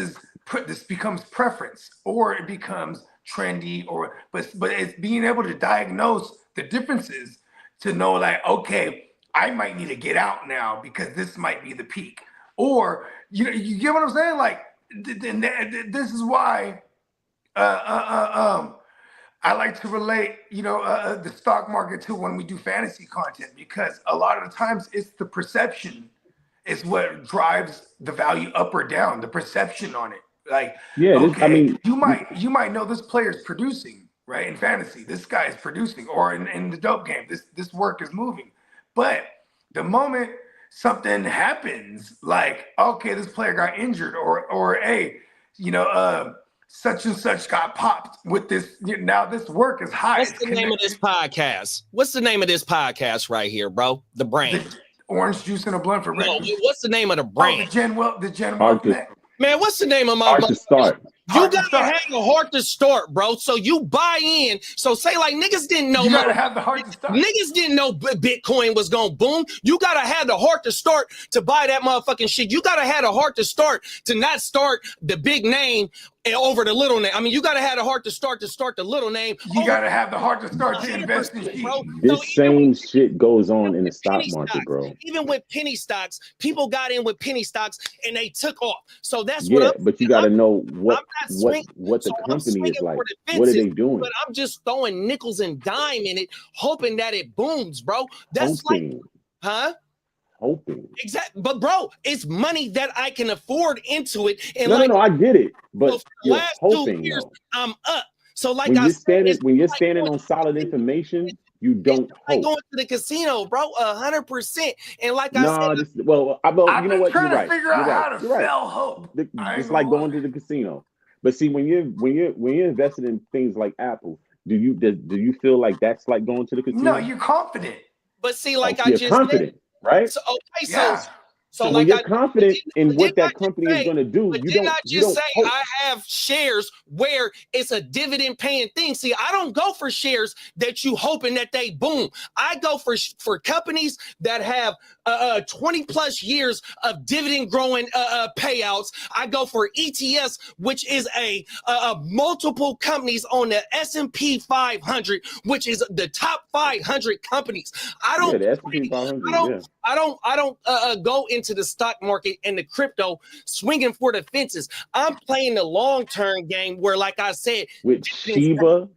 becomes preference, or it becomes trendy, but it's being able to diagnose the differences to know, like, okay, I might need to get out now because this might be the peak. Or you get what I'm saying? Like, this is why I like to relate, the stock market to when we do fantasy content, because a lot of the times it's the perception is what drives the value up or down. The perception on it, like, you might know this player is producing, right? In fantasy, this guy is producing, or in the dope game, this work is moving, but the moment something happens, like, okay, this player got injured, or hey, such and such got popped with this. Now this work is high. What's the name of this podcast? What's the name of this podcast right here, bro? The brand. The orange juice in a blunt for breakfast. No, what's the name of the brand? The Gen Wealth. Man, what's the name of my Hard to start. You gotta have a heart to start, bro. So you buy in. So say, like, niggas didn't know. You gotta have the heart to start. Niggas didn't know Bitcoin was gonna boom. You gotta have the heart to start to buy that motherfucking shit. You gotta have the heart to start to not start the big name over the little name. I mean, you gotta have the heart to start the little name. You gotta have the heart to start to invest in shit, bro. This same shit goes on in the stock market, bro. Even with penny stocks, people got in with penny stocks and they took off. So that's but you gotta know what the company is like. What are they doing? But I'm just throwing nickels and dime in it, hoping that it booms, bro. That's hoping. Hoping. Exactly. But bro, it's money that I can afford into it. And no, I get it. But you're last hoping, 2 years, I'm up. So like when you're standing on solid information, you don't hope. Like going to the casino, bro, 100%. And like you know what? Trying You're to figure out how to sell hope. It's like going to the casino. But see, when you're invested in things like Apple, do you feel like that's like going to the casino? No, you're confident. But see, like you're confident, right? So So when like you're confident in what didn't I that just company say- is going to do, But you didn't don't. I You just don't say hope. I have shares where it's a dividend paying thing? See, I don't go for shares that you hoping that they boom. I go for companies that have 20 plus years of dividend growing payouts. I go for ETS, which is a multiple companies on the S&P 500, which is the top 500 companies. I don't. Yeah, the S&P 500. I don't go into the stock market and the crypto swinging for the fences. I'm playing the long-term game where, like I said, With Shiba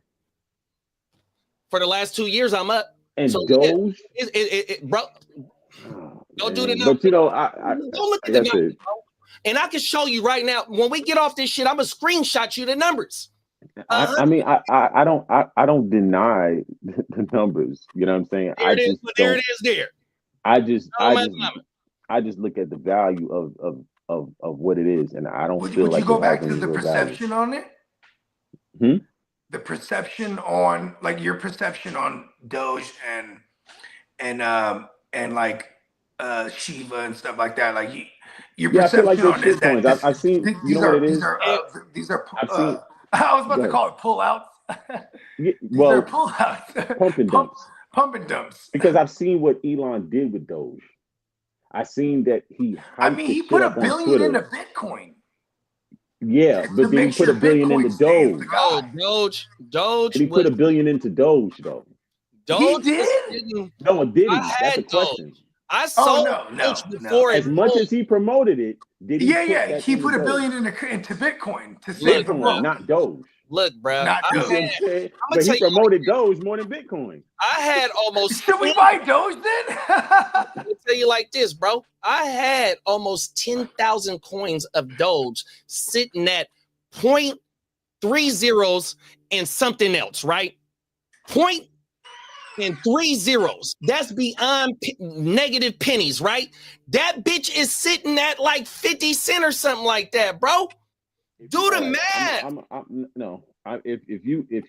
for the last 2 years, I'm up. and So Doge. bro, don't do the Man, numbers. but you know, Don't look at like the I numbers, said, bro. And I can show you right now. When we get off this shit, I'm gonna screenshot you the numbers. I mean, I don't deny the numbers. You know what I'm saying? There it is. There it is. There. I just look at the value of what it is, and I don't feel Would like you go it has back to any the real perception value. on it? The perception on, like, your perception on Doge and like Shiba and stuff like that. Like your Yeah, I feel perception like on they're is that shitcoins. I've seen. You these know what are it these is? are these are I've seen. I was about Go to ahead. call it pullouts. Yeah, These are well, pullouts. pump and dumps. Pump and dumps. Because I've seen what Elon did with Doge. I seen that he I hyped mean, the he shit put up $1 on billion Twitter. into Bitcoin. Yeah, to but then he make put sure $1 billion Bitcoin into stays Doge. the Oh, guy. Doge And he put was $1 billion into Doge though. Doge. He did? No, did I he? That's had a question. I Oh, sold no, Doge no. before As it much boomed. as he promoted it, did he put that He into put $1 Doge? billion into Bitcoin to Look, save the Bitcoin, world. not Doge. Look, bro. Not I You Doge. see what had, I'm saying? I'm gonna But tell he you like promoted Doge more than Bitcoin. I had almost Should we buy Doge then? I'm gonna tell you like this, bro. I had almost 10,000 coins of Doge sitting at 0.30 and something else, right? Point and 3 zeros. That's beyond negative pennies, right? That bitch is sitting at like 50 cents or something like that, bro. Do the math. If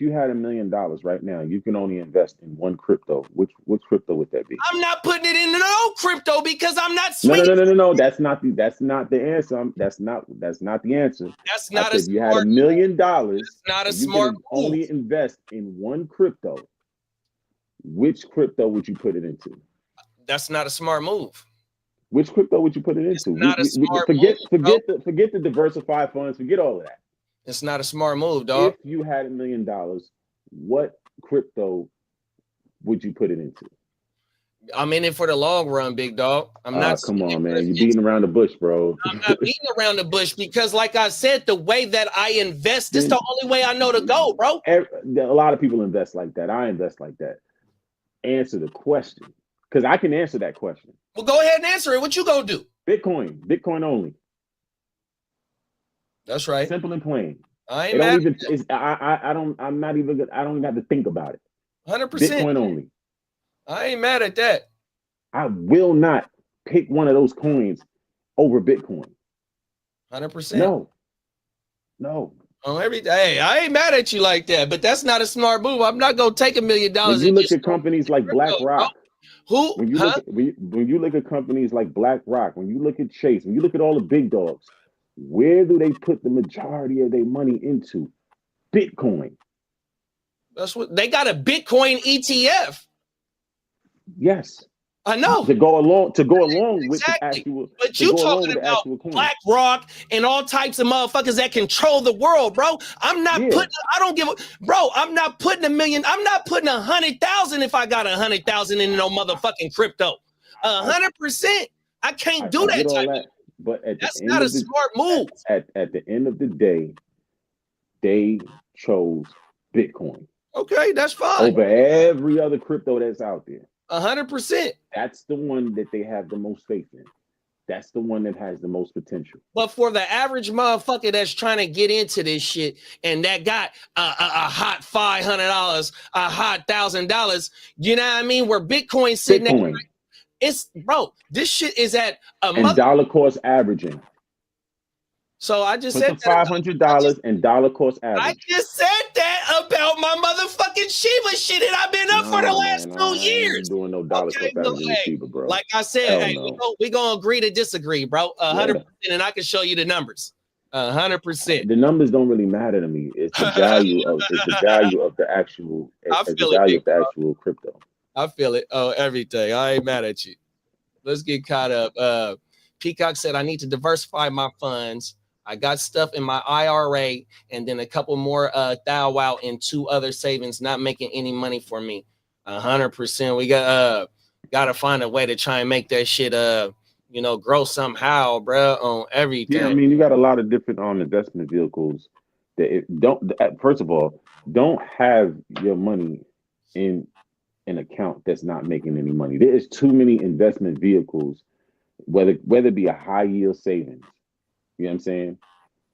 you had $1 million right now, you can only invest in one crypto. Which crypto would that be? I'm not putting it in no crypto because I'm not No. swinging. That's not the answer. That's not the answer. That's not if you had $1 million, That's not a and you smart can only invest in one crypto, which crypto would you put it into? That's not a smart move. Which crypto would you put it into? Not a smart forget move, the diversified funds. Forget all of that. It's not a smart move, dog. If you had $1 million, what crypto would you put it into? I'm in it for the long run, big dog. I'm not. Come on, man. You're beating around the bush, bro. I'm not beating around the bush because, like I said, the way that I invest, this is the only way I know to go, bro. A lot of people invest like that. I invest like that. Answer the question, because I can answer that question. Well, go ahead and answer it. What you gonna do? Bitcoin only. That's right. Simple and plain. I ain't mad. I don't even have to think about it. 100%. Bitcoin only. I ain't mad at that. I will not pick one of those coins over Bitcoin. 100%. No. On every day, I ain't mad at you like that, but that's not a smart move. I'm not gonna take $1 million. When you look at companies like BlackRock, who? when you look at companies like BlackRock, when you look at Chase, when you look at all the big dogs, where do they put the majority of their money into? Bitcoin. That's what they got, a Bitcoin ETF. Yes. I know. To go along with the Exactly. actual. But you talking about BlackRock and all types of motherfuckers that control the world, bro. I'm not putting. I don't give a bro. I'm not putting $1 million. I'm not putting 100,000 if I got 100,000 in no motherfucking crypto. 100%. I can't do that type of. But that's not a smart move. At the end of the day, they chose Bitcoin. Okay, that's fine. Over every other crypto that's out there. 100%. That's the one that they have the most faith in. That's the one that has the most potential. But for the average motherfucker that's trying to get into this shit and that got a hot $500, a hot $1,000, you know what I mean? Where Bitcoin's sitting at, it's bro, this shit is at a and dollar cost averaging. So I just said $500 and dollar cost average. I just said that about my motherfucking fucking Shiba shit, and I've been up for the last 2 years. I ain't doing no dollar cost averaging with Shiba, bro. Like I said, hey, no. we gonna agree to disagree, bro. 100%, and I can show you the numbers. 100%. The numbers don't really matter to me. It's the value of the actual. It's the value of the actual crypto. I feel it. Oh, everything. I ain't mad at you. Let's get caught up. Peacock said, I need to diversify my funds. I got stuff in my IRA and then a couple more thou wow in 2 other savings, not making any money for me. 100%. We got to find a way to try and make that shit grow somehow, bro, on everything. Yeah, I mean, you got a lot of different investment vehicles that first of all, don't have your money in an account that's not making any money. There is too many investment vehicles, whether it be a high yield savings, you know what I'm saying,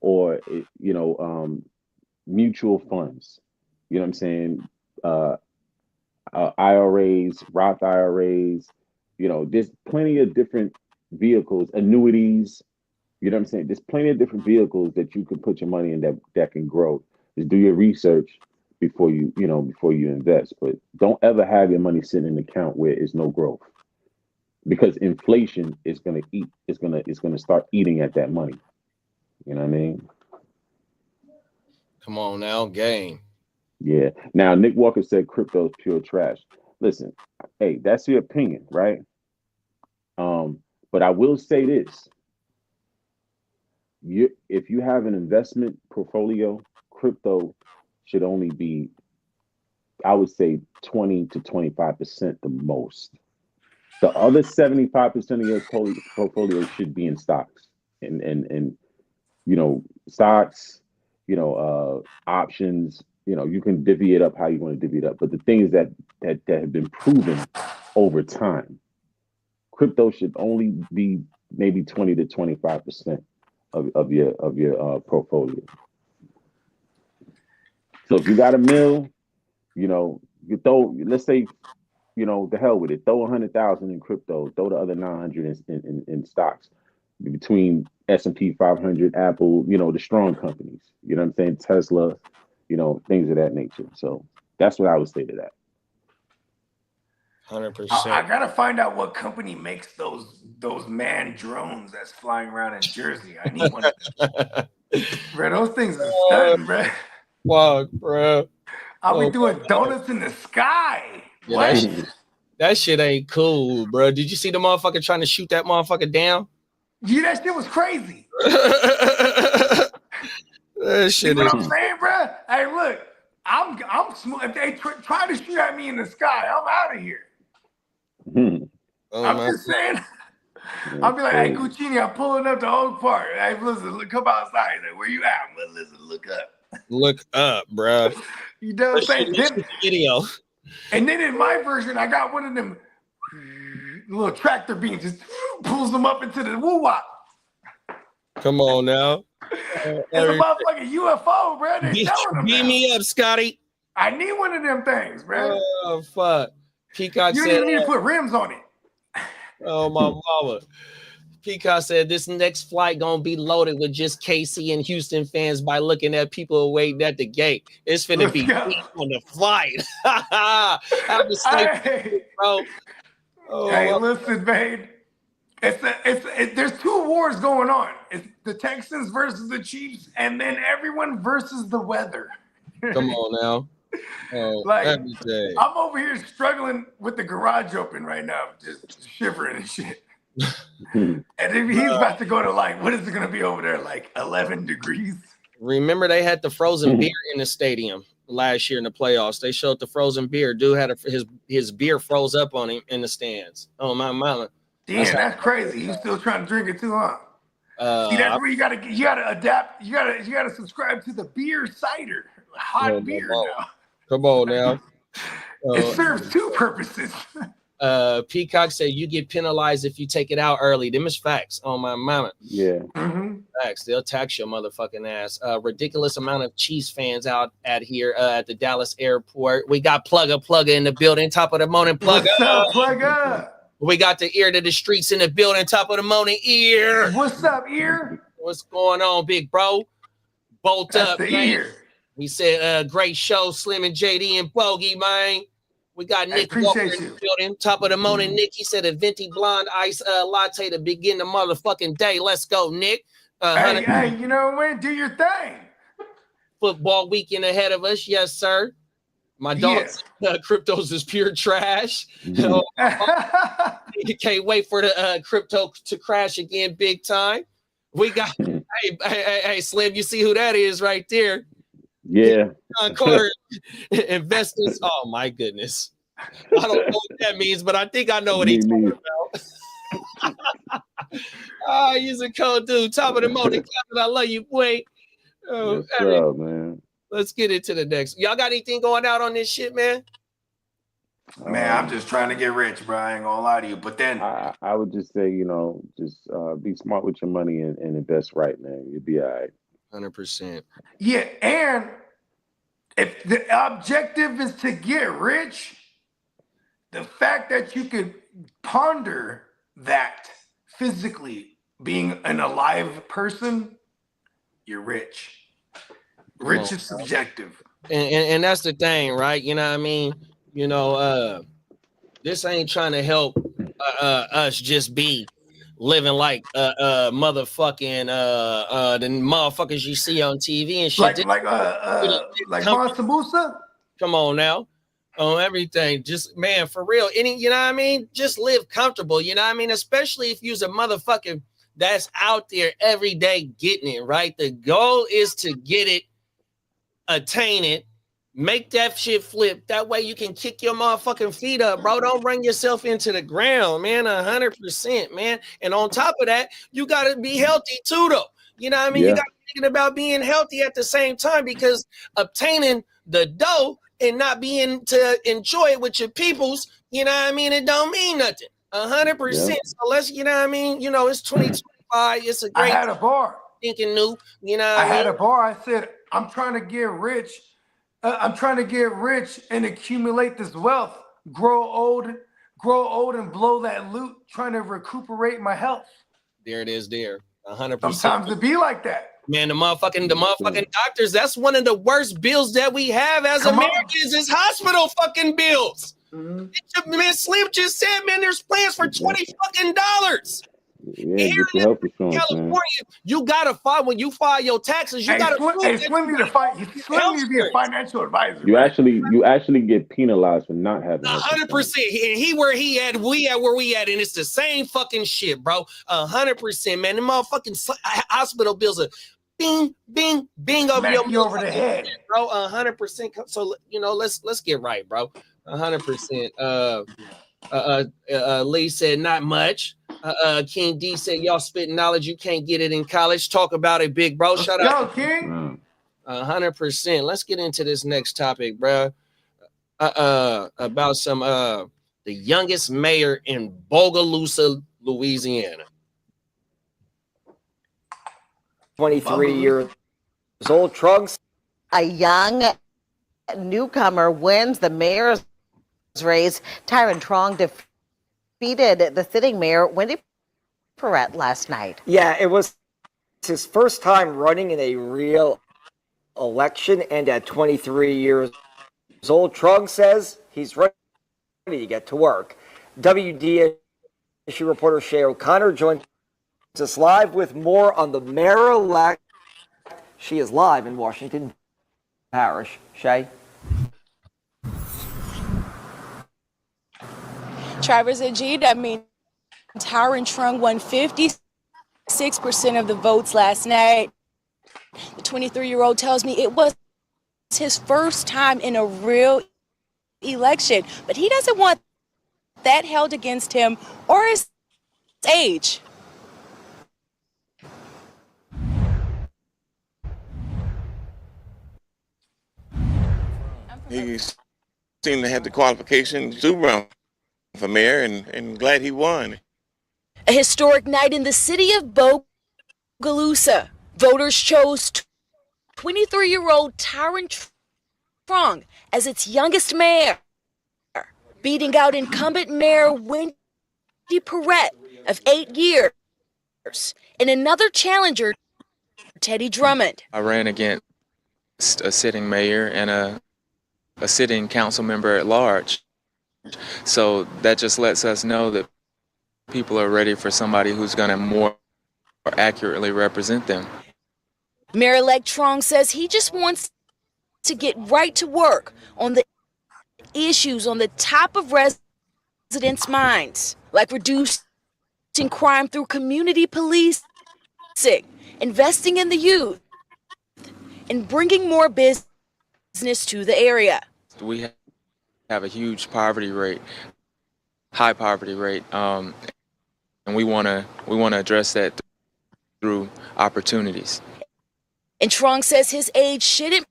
or mutual funds, you know what I'm saying, IRAs, Roth IRAs, there's plenty of different vehicles, annuities, you know what I'm saying? There's plenty of different vehicles that you can put your money in that can grow. Just do your research before you invest, but don't ever have your money sitting in an account where there's no growth, because inflation is going to start eating at that money. You know what I mean? Come on now, game. Yeah. Now, Nick Walker said crypto is pure trash. Listen, hey, that's your opinion, right? But I will say this. If you have an investment portfolio, crypto should only be, I would say, 20 to 25% the most. The other 75% of your portfolio should be in stocks and stocks, options. You can divvy it up how you want to divvy it up. But the things that have been proven over time, crypto should only be maybe 20 to 25% of your portfolio. So if you got $1 million, you throw, let's say, the hell with it, throw 100,000 in crypto, throw the other 900 in stocks between S&P 500, Apple, the strong companies, you know what I'm saying, Tesla, things of that nature. So that's what I would say to that. 100%. I gotta find out what company makes those manned drones that's flying around in Jersey. I need one. Bro, those things are stunning, bro. Fuck, bro. I'll be doing donuts in the sky. Yeah, What? that shit ain't cool, bro. Did you see the motherfucker trying to shoot that motherfucker down? Yeah, that shit was crazy. That shit You know is. what I'm saying, bro? Hey, look, I'm smooth. If they try to shoot at me in the sky, I'm out of here. I'm just saying. I'll be like, hey, Guccini, I'm pulling up to Oak Park. Hey, listen, come outside. Like, where you at? Well, listen, look up. Look up, bro. You know what I'm saying? Video. And then in my version, I got one of them little tractor beams, just pulls them up into the woo-wop. Come on now. It's a motherfucking UFO, bro. They telling them beam me up, Scotty. I need one of them things, bro. Oh, fuck. Peacock you said, don't even need to put rims on it. Oh, my mama. Peacock said, this next flight going to be loaded with just KC and Houston fans by looking at people waiting at the gate. It's finna be on the flight. I'm just bro. Oh, hey, listen, babe. There's 2 wars going on. It's the Texans versus the Chiefs, and then everyone versus the weather. Come on now. Oh, I'm over here struggling with the garage open right now, just shivering and shit. And if he's about to go to what is it going to be over there? 11 degrees. Remember they had the frozen beer in the stadium last year in the playoffs. They showed the frozen beer. Dude had his beer froze up on him in the stands. Oh my mama. Damn, that's crazy. You still trying to drink it too long. See, that's where you gotta adapt. You gotta subscribe to the beer cider. Hot beer now. Come on now. It serves 2 purposes. Peacock said you get penalized if you take it out early. Them is facts on my mama. Yeah. Facts. They'll tax your motherfucking ass. Ridiculous amount of Chiefs fans out at here at the Dallas airport. We got Plugger in the building. Top of the morning, Plugger. What's up, Plugger? We got the ear to the streets in the building. Top of the morning, ear. What's up, ear? What's going on, big bro? Bolt That's up, the man. ear. He said, great show, Slim and JD and Bogey, man. We got Nick Walker in the building. Top of the morning, Nick. He said a venti blonde ice latte to begin the motherfucking day. Let's go, Nick. Hey, you know what? Do your thing. Football weekend ahead of us. Yes, sir. My dog cryptos is pure trash. You can't wait for the crypto to crash again big time. We got, hey, Slim, you see who that is right there? Yeah. Carter investors. Oh my goodness. I don't know what that means, but I think I know what he's talking about. Use a code, dude. Top of the morning, Captain. I love you, boy. Oh, yes, sir, man. Let's get into the next. Y'all got anything going out on this shit, man? Man, I'm just trying to get rich, bro. I ain't gonna lie to you. But then I would just say, just be smart with your money and invest right, man. You'll be all right. 100%. Yeah, and if the objective is to get rich, the fact that you could ponder that physically, being an alive person, you're rich. Rich is subjective. And that's the thing, right? You know what I mean? This ain't trying to help us just be living like motherfucking the motherfuckers you see on TV and shit. Like Monster Musa? Come on now. On everything. Just, man, for real. You know what I mean? Just live comfortable, you know what I mean? Especially if you's a motherfucker that's out there every day getting it, right? The goal is to get it, attain it, make that shit flip. That way you can kick your motherfucking feet up, bro. Don't bring yourself into the ground, man. 100%, man. And on top of that, you got to be healthy too, though. You know what I mean? Yeah. You got to be thinking about being healthy at the same time, because obtaining the dough and not being to enjoy it with your peoples, you know what I mean? It don't mean nothing. 100%. Yeah. So let's, you know what I mean? It's 2025. It's a great I had a bar. thinking new, you know what I I mean? had a bar. I said, I'm trying to get rich. I'm trying to get rich and accumulate this wealth, grow old and blow that loot, trying to recuperate my health. There it is there. 100%. Sometimes it be like that. Man, the motherfucking doctors, that's one of the worst bills that we have as Americans is hospital fucking bills. Mm-hmm. Man, Slim just said, man, there's plans for $20 fucking. Yeah, here get your health insurance, California, man. you gotta file when you file your taxes. You gotta Slim need to fight. Slim need to be a financial advisor. You actually get penalized for not having 100%. And where he at, we at where we at, and it's the same fucking shit, bro. 100%, man. The motherfucking hospital bills are bing, bing, bing over the head, bro. 100%. So let's get right, bro. 100%. Lee said not much. King D said y'all spitting knowledge, you can't get it in college. Talk about it, big bro. Shut up, King. 100%. Let's get into this next topic, bro. About some the youngest mayor in Bogalusa, Louisiana. 23 years old. Truggs, a young newcomer, wins the mayor's race. Tyron Trong defeated the sitting mayor, Wendy Perrette, last night. Yeah, it was his first time running in a real election, and at 23 years old, Truggs says he's ready to get to work. WDSU reporter Shay O'Connor joins us live with more on the mayor-elect. She is live in Washington Parish. Shay? Travis and G, that means Tyron Trong won 56% of the votes last night. The 23-year-old tells me it was his first time in a real election, but he doesn't want that held against him or his age. He seemed to have the qualifications to run for mayor, and glad he won. A historic night in the city of Bogalusa. Voters chose 23-year-old Tyron Trong as its youngest mayor, beating out incumbent mayor Wendy Perrette of 8 years and another challenger, Teddy Drummond. I ran against a sitting mayor and a sitting council member at large. So that just lets us know that people are ready for somebody who's going to more accurately represent them. Mayor-elect Trong says he just wants to get right to work on the issues on the top of residents' minds, like reducing crime through community policing, investing in the youth, and bringing more business to the area. We have a huge poverty rate, high poverty rate, and we want to address that through opportunities. And Trong says his age shouldn't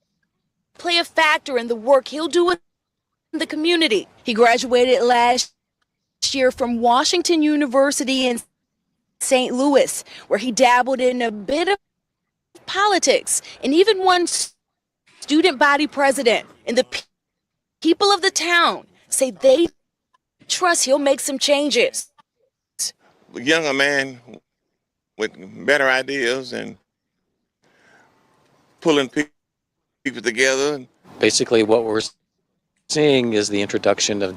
play a factor in the work he'll do in the community. He graduated last year from Washington University in St. Louis, where he dabbled in a bit of politics and even won student body president. And the people of the town say they trust he'll make some changes. A younger man with better ideas and pulling people together. Basically, what we're seeing is the introduction of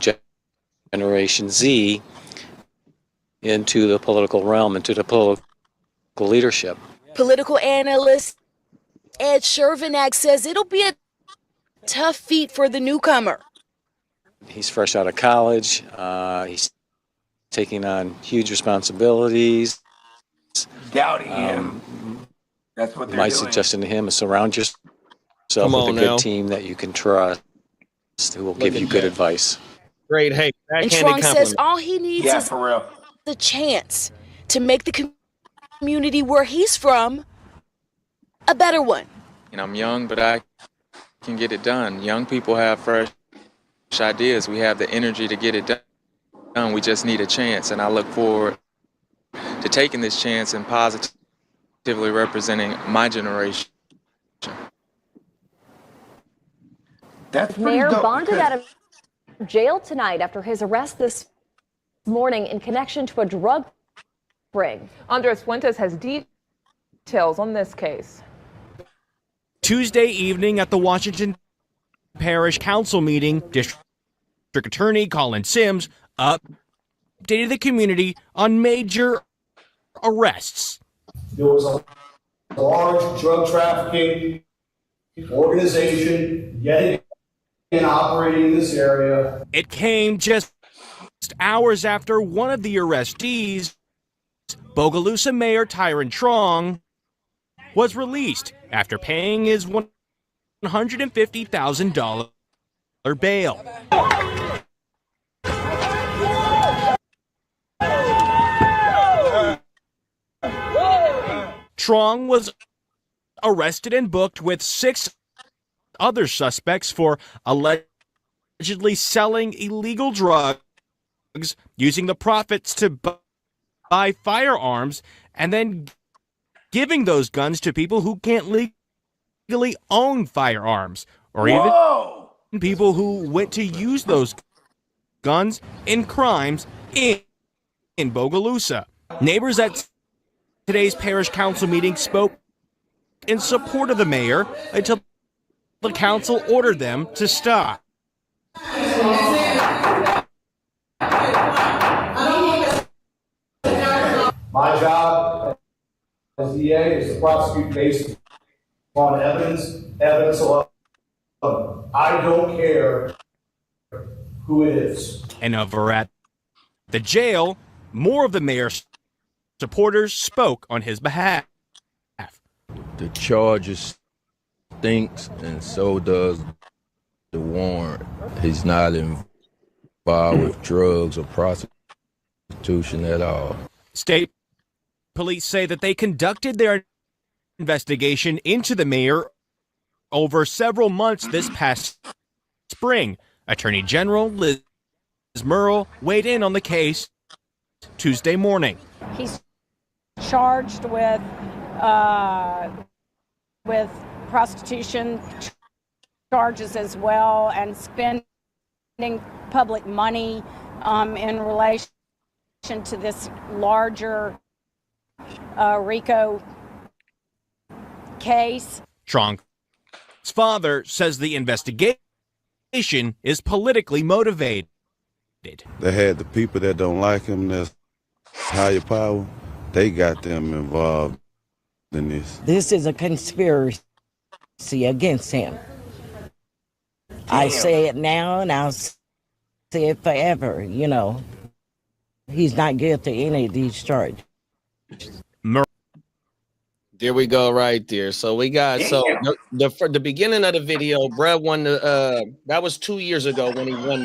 Generation Z into the political realm, into the political leadership. Political analyst Ed Shervanak says it'll be a tough feat for the newcomer. He's fresh out of college. He's taking on huge responsibilities. Doubting him. That's what they're My doing. suggestion to him is surround yourself with a good team that you can trust, who will give you good advice. Great, hey, And Trong says all he needs is the chance to make the community where he's from a better one. And I'm young, but I can get it done. Young people have fresh ideas. We have the energy to get it done. We just need a chance, and I look forward to taking this chance and positively representing my generation. That's Mayor bonded out of jail tonight after his arrest this morning in connection to a drug ring. Andres Fuentes has details on this case. Tuesday evening at the Washington Parish Council meeting, District Attorney Colin Sims updated the community on major arrests. There was a large drug trafficking organization yet again operating in this area. It came just hours after one of the arrestees, Bogalusa Mayor Tyron Trong, was released after paying his $150,000 bail. Trong was arrested and booked with 6 other suspects for allegedly selling illegal drugs, using the profits to buy firearms, and then giving those guns to people who can't legally own firearms, or even people who went to use those guns in crimes in Bogalusa. Neighbors at today's parish council meeting spoke in support of the mayor until the council ordered them to stop. My job as DA is to prosecute based on evidence alone. I don't care who it is. And over at the jail, more of the mayor's supporters spoke on his behalf. The charges stinks, and so does the warrant. He's not involved with drugs or prostitution at all. State police say that they conducted their investigation into the mayor over several months this past spring. Attorney General Liz Murrell weighed in on the case Tuesday morning. He's charged with prostitution charges as well, and spending public money in relation to this larger RICO case. Trong father says the investigation is politically motivated. They had the people that don't like him, that's higher power, they got them involved in this. This is a conspiracy against him. I say it now and I'll say it forever, you know. He's not guilty of any of these charges. There we go, right there. So we got the beginning of the video. Brad won the that was 2 years ago when he won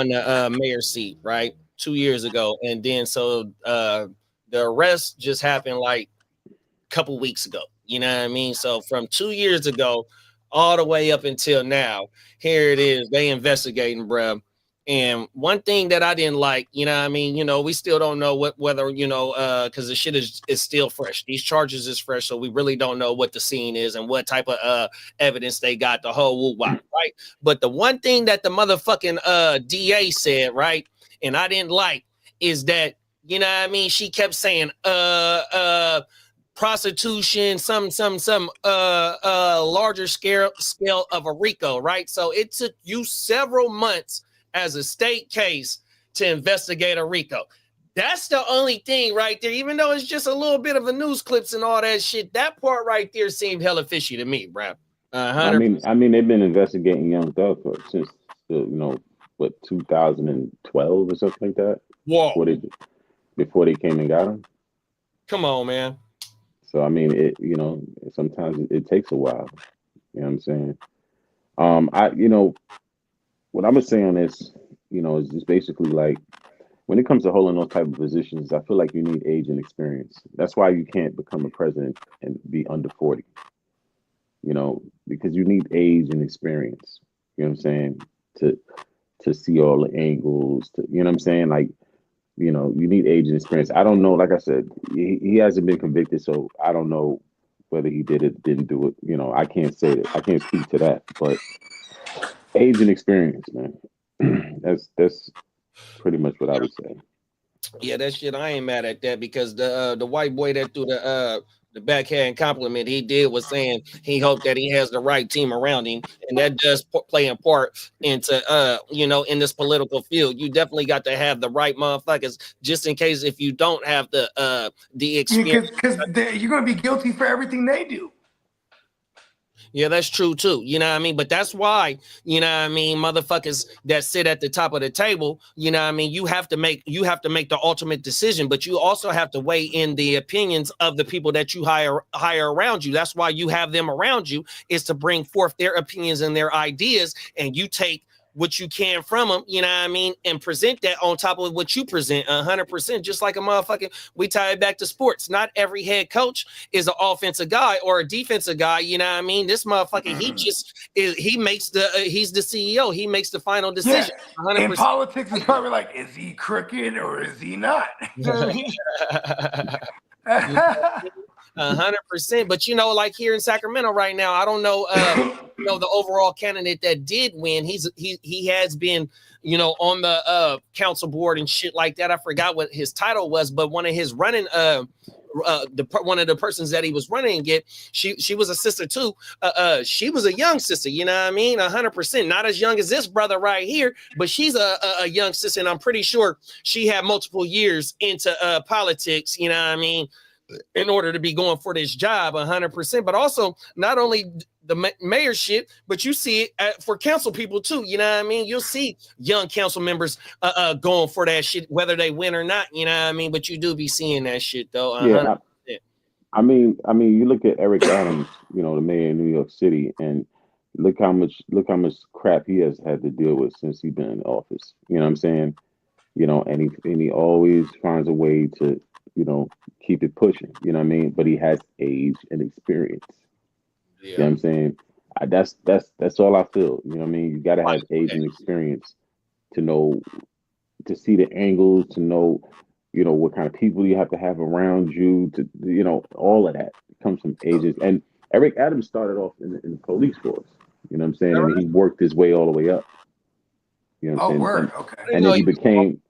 the mayor seat, right? 2 years ago, and then so the arrest just happened like a couple weeks ago. You know what I mean? So from 2 years ago all the way up until now, here it is. They investigating, bruh. And one thing that I didn't like, you know what I mean, you know, we still don't know whether, you know, because the shit is still fresh. These charges is fresh, so we really don't know what the scene is and what type of evidence they got, the whole woo-wop, right? But the one thing that the motherfucking DA said, right, and I didn't like is that, you know what I mean, she kept saying prostitution, some larger scale of a RICO, right? So it took you several months as a state case to investigate a RICO. That's the only thing right there, even though it's just a little bit of a news clips and all that shit. That part right there seemed hella fishy to me, bro. I mean, they've been investigating Young Thug since you know, what, 2012 or something like that. Whoa. Before they came and got him. Come on, man. So I mean, you know, sometimes it takes a while. You know what I'm saying? You know, what I'm gonna say on this, you know, is just basically like when it comes to holding those type of positions, I feel like you need age and experience. That's why you can't become a president and be under 40. You know, because you need age and experience. You know what I'm saying? To see all the angles. You know what I'm saying? Like, you know, you need age and experience. I don't know. Like I said, he hasn't been convicted, so I don't know whether he did it, didn't do it. You know, I can't say that. I can't speak to that, but age and experience, man. That's pretty much what I would say. Yeah, that shit, I ain't mad at that because the white boy that threw the backhand compliment he did was saying he hoped that he has the right team around him, and that does play a part into you know, in this political field. You definitely got to have the right motherfuckers just in case if you don't have the experience, because you're gonna be guilty for everything they do. Yeah, that's true too. You know what I mean? But that's why, you know what I mean, motherfuckers that sit at the top of the table, you know what I mean, you have to make the ultimate decision, but you also have to weigh in the opinions of the people that you hire around you. That's why you have them around you, is to bring forth their opinions and their ideas, and you take what you can from them, you know what I mean, and present that on top of what you present 100%, just like a motherfucking, we tie it back to sports. Not every head coach is an offensive guy or a defensive guy, you know what I mean? This motherfucker, he's the CEO. He makes the final decision. Yeah. In politics, it's probably like, is he crooked or is he not? 100%. But you know, like here in Sacramento right now, I don't know you know, the overall candidate that did win. He has been, you know, on the council board and shit like that. I forgot what his title was, but one of his running one of the persons that he was running against, she was a sister too. She was a young sister, you know what I mean? 100%, not as young as this brother right here, but she's a young sister, and I'm pretty sure she had multiple years into politics, you know what I mean, in order to be going for this job 100%. But also not only the mayorship, but you see it for council people too, you know what I mean? You'll see young council members going for that shit, whether they win or not, you know what I mean? But you do be seeing that shit though. 100%. Yeah, I mean, you look at Eric Adams, you know, the mayor of New York City, and look how much crap he has had to deal with since he's been in office. You know what I'm saying? You know, and he always finds a way to, you know, keep it pushing, you know what I mean? But he has age and experience. Yeah. You know what I'm saying? That's all I feel. You know what I mean? You gotta have age and experience to know, to see the angles, to know, you know, what kind of people you have to have around you, to, you know, all of that comes from ages. And Eric Adams started off in the police force, you know what I'm saying? And he worked his way all the way up. You know what I'm saying? Word, okay. And then he became,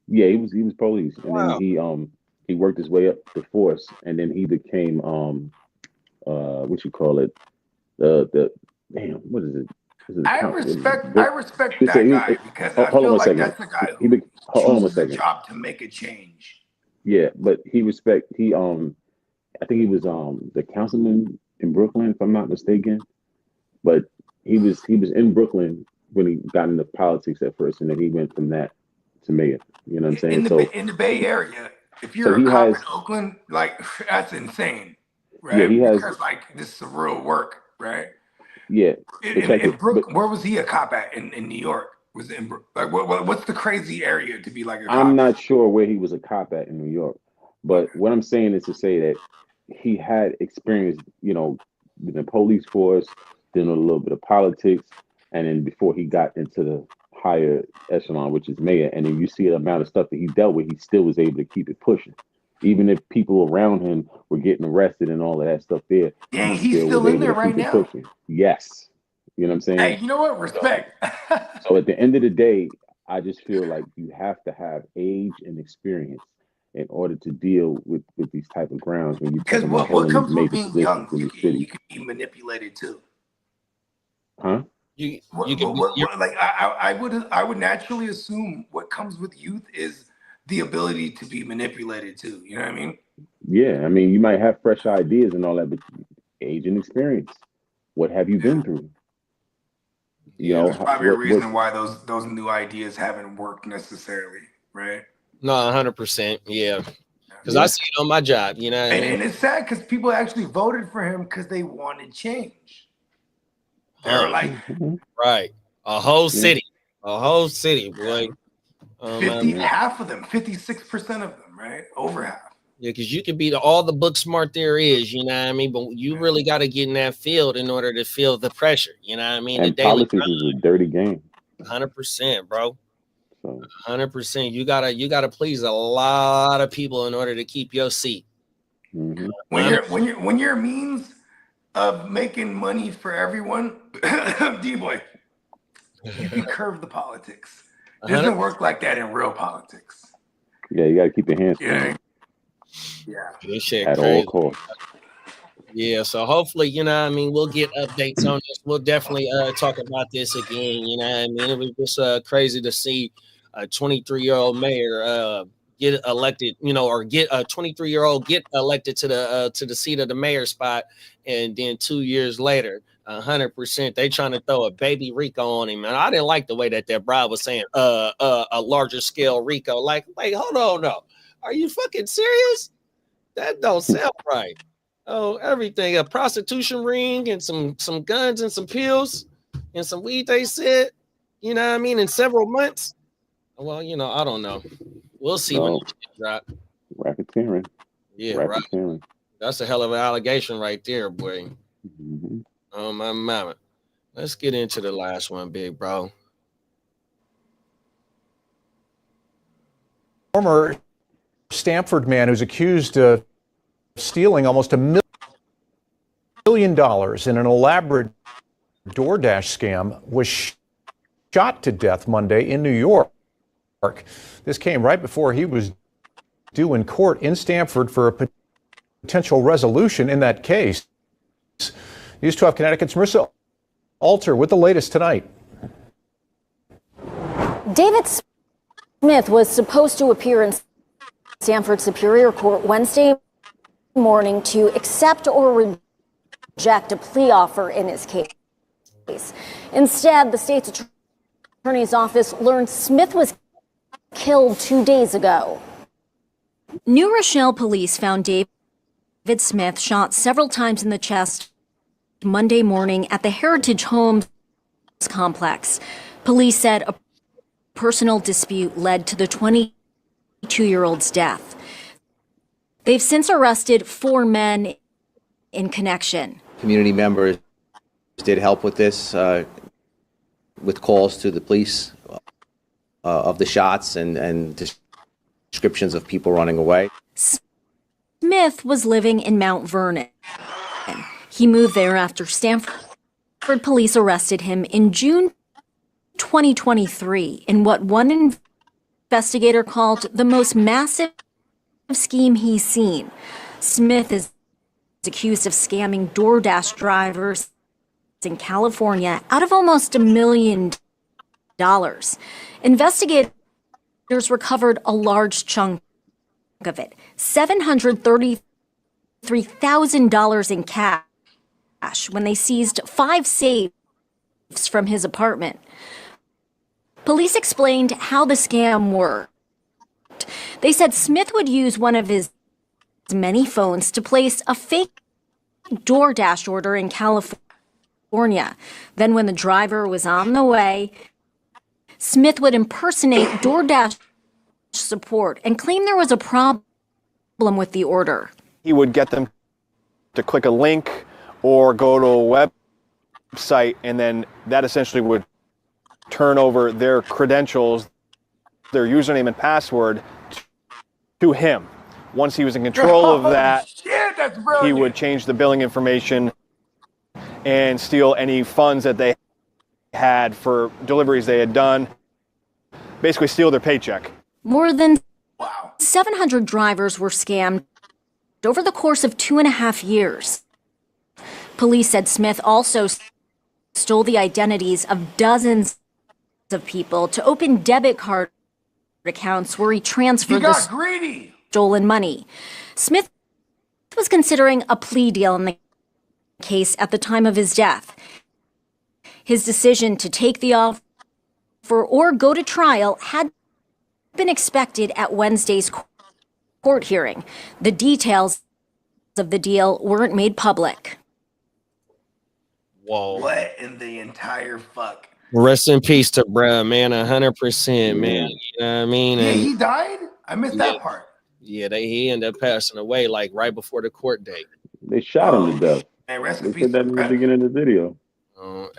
he was police, and then he worked his way up the force, and then he became what you call it, the damn, what is it? I respect that guy because I hold on feel one like second. that's the guy He who be- hold on one chooses a second. job to make a change. Yeah, but I think he was the councilman in Brooklyn, if I'm not mistaken. But he was in Brooklyn when he got into politics at first, and then he went from that to mayor. You know what I'm saying? In the Bay Area, if so you're a he cop has in Oakland, like that's insane, yeah, right? he has Because like this is real work, right? yeah. But check In it. But where was he a cop at in New York? Was it in like what's the crazy area to be like a I'm cop? not sure where he was a cop at in New York. But what I'm saying is to say that he had experience, with the police force, doing a little bit of politics, and then before he got into the higher echelon, which is mayor, and then you see the amount of stuff that he dealt with, he still was able to keep it pushing. Even if people around him were getting arrested and all of that stuff there, Dang, he he's still was still in able there to right keep it now. pushing. Yes. You know what I'm saying? Hey, you know what? Respect. So at the end of the day, I just feel like you have to have age and experience in order to deal with these type of grounds when you're Because talking about what holding these comes with major being positions young, in you the city. can be manipulated too. Huh? You can be Like I would naturally assume what comes with youth is the ability to be manipulated too. You know what I mean? Yeah, I mean, you might have fresh ideas and all that, but age and experience. What have you been through? You know, There's probably a what reason why those new ideas haven't worked necessarily, right? No, 100%. Yeah. Because I yeah. see it on my job, you know what I mean? And it's sad because people actually voted for him because they wanted change. They were like Right. A whole Yeah. city. A whole city, boy. 50, half of them, 56% of them, right? Over half. Yeah, because you can be all the book smart there is, you know what I mean? But you really got to get in that field in order to feel the pressure, you know what I mean? The And daily politics is a dirty game. 100%, bro. So 100%. You gotta please a lot of people in order to keep your seat. When your means of making money for everyone, D-boy, you can curve the politics. It doesn't work like that in real politics. yeah, you got to keep your hands Yeah. clean This shit at crazy. all costs. Yeah, so hopefully, you know what I mean, we'll get updates on this. We'll definitely talk about this again, you know what I mean? It was just crazy to see a 23-year-old mayor get elected, or get a 23-year-old get elected to the seat of the mayor spot, and then 2 years later, 100%, they trying to throw a baby Rico on him. And I didn't like the way that bride was saying a larger scale Rico. Like, wait, hold on, no. Are you fucking serious? That don't sound right. Oh, everything, a prostitution ring and some guns and some pills and some weed, they said, you know what I mean, in several months. Well, I don't know. We'll see when the shit drop. Racketeering. Yeah, right. Racketeering. That's a hell of an allegation right there, boy. Mm-hmm. Oh, my mama. Let's get into the last one, big bro. Former Stanford man who's accused of stealing almost $1 million in an elaborate DoorDash scam was shot to death Monday in New York. This came right before he was due in court in Stanford for a potential resolution in that case. News 12 Connecticut's Marissa Alter with the latest tonight. David Smith was supposed to appear in Stanford Superior Court Wednesday morning to accept or reject a plea offer in his case. Instead, the state's attorney's office learned Smith was killed 2 days ago. New Rochelle police found David Smith shot several times in the chest Monday morning at the Heritage Homes complex. Police said a personal dispute led to the 22-year-old's death. They've since arrested 4 men in connection. Community members did help with this, with calls to the police of the shots and descriptions of people running away. Smith was living in Mount Vernon. He moved there after Stanford police arrested him in June 2023 in what one investigator called the most massive scheme he's seen. Smith is accused of scamming DoorDash drivers in California out of almost $1 million. Investigators recovered a large chunk of it, $733,000 in cash, when they seized 5 safes from his apartment. Police explained how the scam worked. They said Smith would use one of his many phones to place a fake DoorDash order in California. Then when the driver was on the way, Smith would impersonate DoorDash support and claim there was a problem with the order. He would get them to click a link or go to a website, and then that essentially would turn over their credentials, their username and password to him. Once he was in control of that, Shit, that's he brilliant. would change the billing information and steal any funds that they had for deliveries they had done, basically steal their paycheck. More than 700 drivers were scammed over the course of 2.5 years. Police said Smith also stole the identities of dozens of people to open debit card accounts where he transferred the greedy. stolen money. Smith was considering a plea deal in the case at the time of his death. His decision to take the offer or go to trial had been expected at Wednesday's court hearing. The details of the deal weren't made public. Whoa. What in the entire fuck? Rest in peace to bruh, man. 100%, man. You know what I mean? Yeah, And he died? I missed that part. yeah, he ended up passing away like right before the court date. They shot him to death. Man, rest They in said peace. that in the beginning of the video.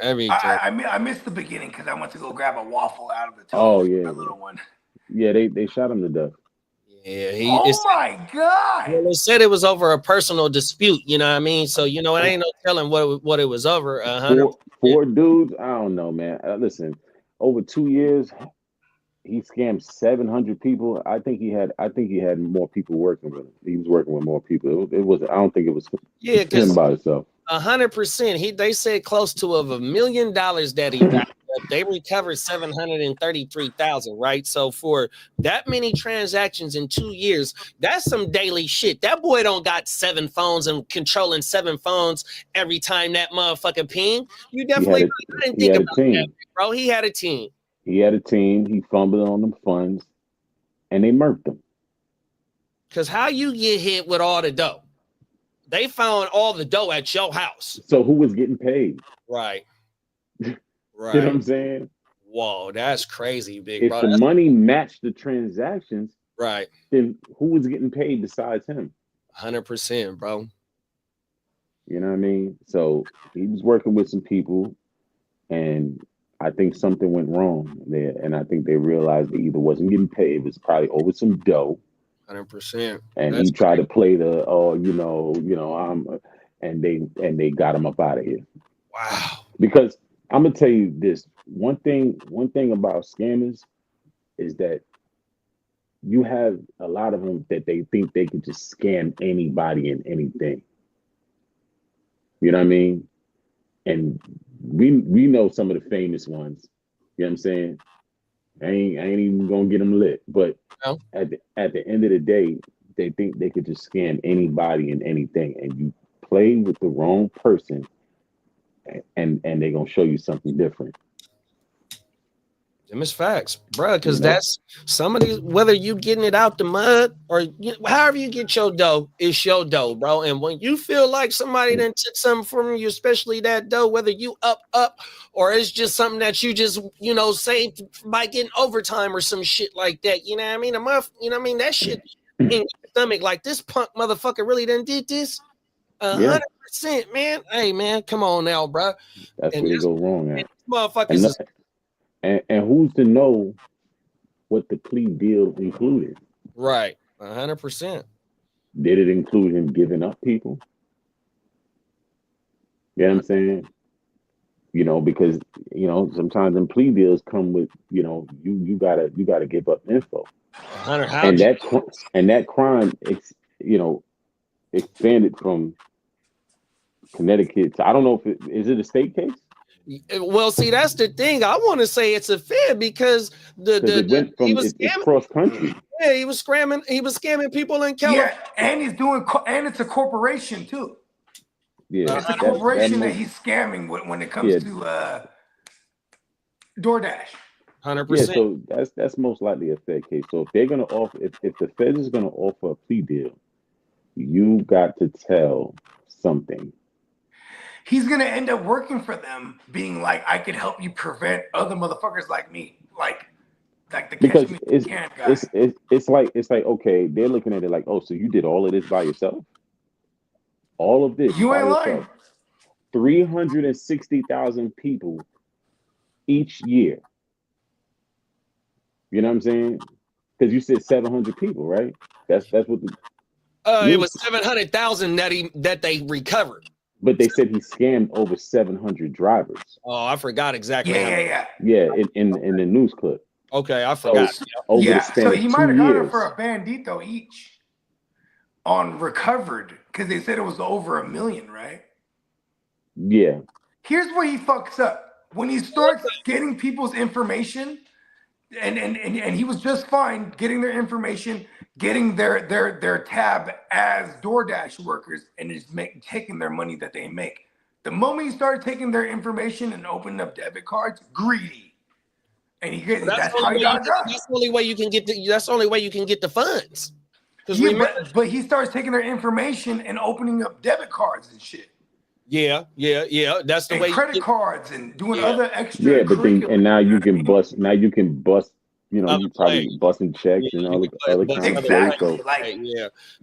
Everything. I missed the beginning because I went to go grab a waffle out of the Oh toaster, yeah, my little one. yeah. They shot him to death. Yeah, Oh my God! Well, they said it was over a personal dispute. You know what I mean? So it ain't no telling what it was over. 100. Four dudes. I don't know, man. Listen, over 2 years, he scammed 700 people. I think he had more people working with him. He was working with more people. It was. I don't think it was him by himself. 100%. They said close to $1 million that he got. They recovered 733,000, right? So for that many transactions in 2 years, that's some daily shit. That boy don't got 7 phones and controlling 7 phones every time that motherfucker ping. You definitely didn't think about that, bro. He had a team. He had a team. He fumbled on them funds, and they murked him. Because how you get hit with all the dough? They found all the dough at your house. So who was getting paid? Right. Right. You know what I'm saying? Whoa, that's crazy, big If bro. the money matched the transactions, right, then who was getting paid besides him? 100%, bro. You know what I mean? So he was working with some people, and I think something went wrong there. And I think they realized they either wasn't getting paid, it was probably over some dough. 100%. And he tried to play the and they got him up out of here. Wow. Because I'm gonna tell you this one thing about scammers is that you have a lot of them that they think they can just scam anybody and anything. You know what I mean? And we know some of the famous ones. You know what I'm saying? I ain't even gonna get them lit, but at the end of the day, they think they could just scam anybody and anything, and you play with the wrong person, and they're gonna show you something different. Them is facts, bro. Because that's somebody, whether you getting it out the mud or however you get your dough, it's your dough, bro. And when you feel like somebody done took something from you, especially that dough, whether you up, or it's just something that you just, saved by getting overtime or some shit like that. You know what I mean? That shit in your stomach, like this punk motherfucker really done did this. 100%, man. Hey, man, come on now, bro. That's where they go wrong at. Motherfuckers and who's to know what the plea deal included? Right, 100%. Did it include him giving up people? You know what I'm saying? Because sometimes them plea deals come with you gotta give up info. And that crime expanded from Connecticut. I don't know if is it a state case? Well, see, that's the thing. I want to say it's a fib because It went from it's cross country. Yeah, he was scamming people in California. Yeah, and he's doing, and it's a corporation too. Yeah, it's a corporation that he's scamming when it comes to DoorDash. 100%. Yeah, so that's most likely a Fed case. So if they're gonna offer, if the Fed is gonna offer a plea deal, you got to tell something. He's gonna end up working for them, being like, I could help you prevent other motherfuckers like me, like the Because catch me if you can guy. it's like okay, they're looking at it like, oh, so you did all of this by yourself? All of this You by ain't yourself. lying. 360,000 people each year. You know what I'm saying? Because you said 700 people, right? That's what the It was 700,000 that they recovered. But they said he scammed over 700 drivers. Oh, I forgot exactly. Yeah. In the news clip. Okay, I forgot. Over the span So of he 2 might have got it years. for a bandito each on recovered, because they said it was over $1 million, right? Yeah. Here's where he fucks up. When he starts getting people's information, and he was just fine getting their information, getting their tab as DoorDash workers, and just taking their money that they make. The moment he started taking their information and opening up debit cards, greedy. And that's how he got got. That's the only way you can get the funds. Yeah, but he starts taking their information and opening up debit cards and shit. Yeah. That's the and way. Credit cards and doing other extra. Yeah, but then now you can bust. Now you can bust. You know, you probably busting checks and all the other kinds of shit. So,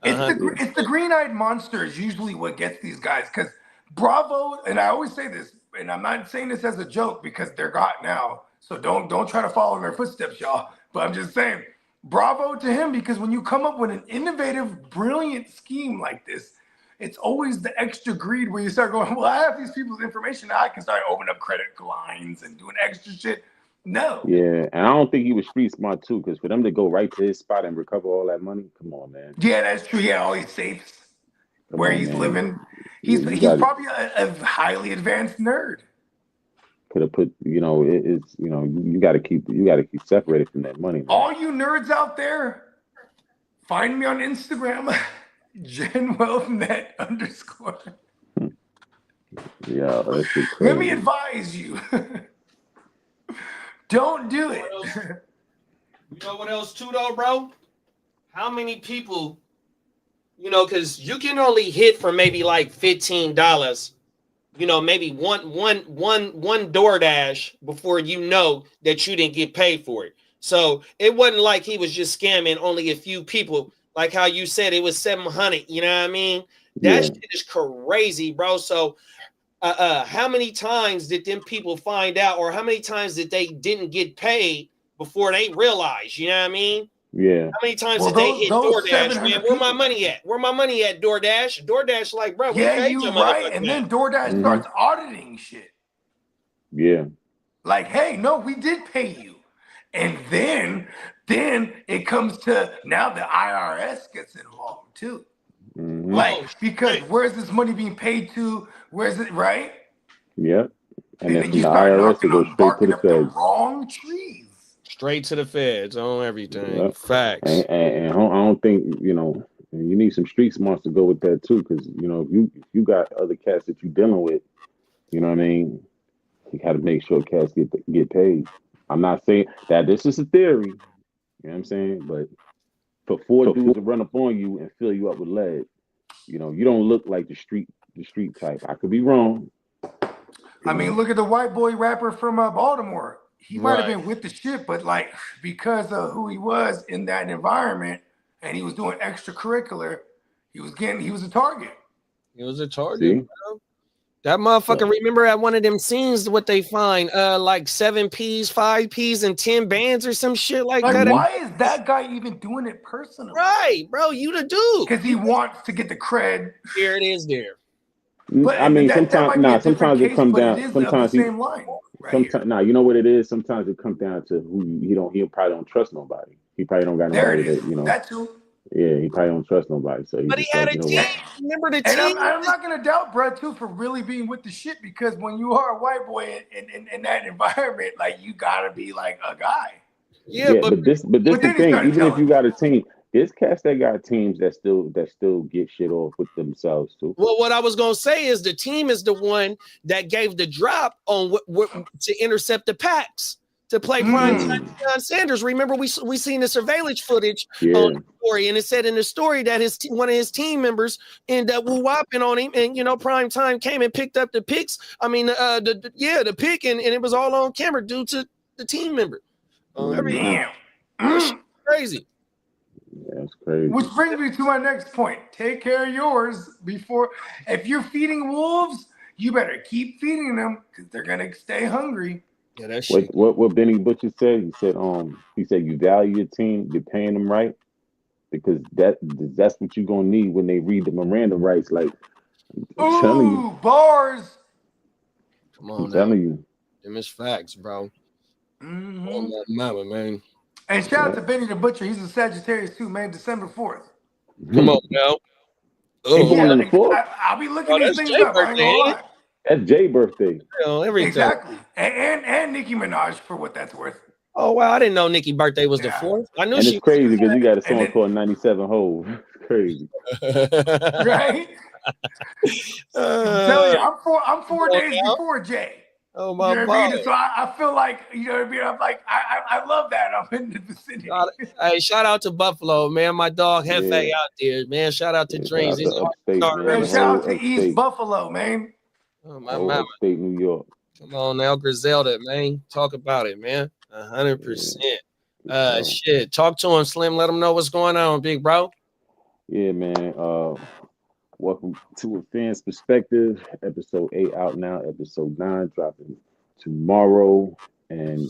It's the green-eyed monster is usually what gets these guys. Because Bravo, and I always say this, and I'm not saying this as a joke because they're got now. So don't try to follow in their footsteps, y'all. But I'm just saying, bravo to him, because when you come up with an innovative, brilliant scheme like this, it's always the extra greed where you start going, well, I have these people's information. Now I can start opening up credit lines and doing extra shit. No. Yeah, and I don't think he was street smart too, because for them to go right to his spot and recover all that money, come on, man. Yeah, that's true. Yeah, all these safes where he's living. He's probably a highly advanced nerd. Could have put, it's you got to keep separated from that money, man. All you nerds out there, find me on Instagram, GenWealthNet _. Yeah, that's crazy. Let me advise you. Don't do it. You know what else too, though, bro? How many people, because you can only hit for maybe like $15. Maybe one DoorDash before you know that you didn't get paid for it. So it wasn't like he was just scamming only a few people, like how you said it was 700. You know what I mean? That shit is crazy, bro. So how many times did them people find out, or how many times did they didn't get paid before they realized? You know what I mean? Yeah. How many times did they hit DoorDash, man? Where my money at? Where my money at, DoorDash? DoorDash, like, bro, we paid you your right. And then DoorDash starts auditing shit. Yeah. Like, hey, no, we did pay you. And then it comes to now the IRS gets involved too. Mm-hmm. Like, because where's this money being paid to? Where's it, right? Yep. And then then from you the start IRS to go straight to the feds. Wrong trees. Straight to the feds on everything. Yep. Facts. And I don't think, you need some street smarts to go with that too, because if you got other cats that you're dealing with, you know what I mean, you got to make sure cats get paid. I'm not saying that this is a theory, you know what I'm saying, but for four dudes to run up on you and fill you up with lead, you don't look like the street type. I could be wrong. I mean, look at the white boy rapper from Baltimore. He might have been with the shit, but like because of who he was in that environment, and he was doing extracurricular, he was a target. He was a target, bro. That motherfucker, remember at one of them scenes what they find, like 7 Ps, 5 Ps, and 10 bands or some shit like that. Why is that guy even doing it personally? Right, bro, you the dude. Because he wants to get the cred. Here it is there. But I mean, sometimes it comes down. Sometimes the same line. Sometimes, you know what it is. Sometimes it comes down to who he probably don't trust nobody. He probably don't got nobody that That too. Yeah, he probably don't trust nobody. So he But he just had like, a you know team. what? Remember the And team? I'm not gonna doubt Brett too for really being with the shit, because when you are a white boy in that environment, like you gotta be like a guy. Yeah, Yeah, but but this the then he thing. started Even if telling you me. got a team, there's cats that got teams that still get shit off with themselves too. well, what I was gonna say is the team is the one that gave the drop on what to intercept the packs to play prime time Deion Sanders. Remember, we seen the surveillance footage on Yeah. the story, and it said in the story that one of his team members ended up whopping on him, and prime time came and picked up the picks. I mean, the pick, and it was all on camera due to the team member. Everything. Damn. Crazy. Yeah, that's crazy. Which brings me to my next point. Take care of yours before. If you're feeding wolves, you better keep feeding them because they're gonna stay hungry. Yeah, that shit. What Benny Butcher said? He said you value your team, you're paying them right, because that's what you're gonna need when they read the Miranda rights. Like I'm telling you, Bars. Come on, I'm telling you. Them is facts, bro. Oh my mama, man. And shout out to Benny the Butcher. He's a Sagittarius too, man. December 4th. Come on now. He born on the 4th. I'll be looking these things up. I ain't gonna lie. That's Jay's birthday. Everything. Exactly. And Nicki Minaj, for what that's worth. Oh wow, I didn't know Nicki's birthday was the 4th. I knew And she it's crazy because he got a song then- called 97 Hove. It's crazy. Right? I'm telling you, I'm 4 days before Jay. Oh You my know what I mean? God. So I feel like, you know what I mean? I'm like, I love that. I'm in the vicinity. Hey, shout out to Buffalo, man. My dog Hefe Yeah. out there, man. Shout out to Dreams. Shout out to upstate, man. And The shout out whole to East upstate. Buffalo, man. Oh my Whole mama. upstate New York. Come on now, Griselda, man. Talk about it, man. 100%. Shit. Talk to him, Slim. Let him know what's going on, big bro. Yeah, man. Welcome to A Fan's Perspective. Episode 8 out now. Episode 9 dropping tomorrow. And,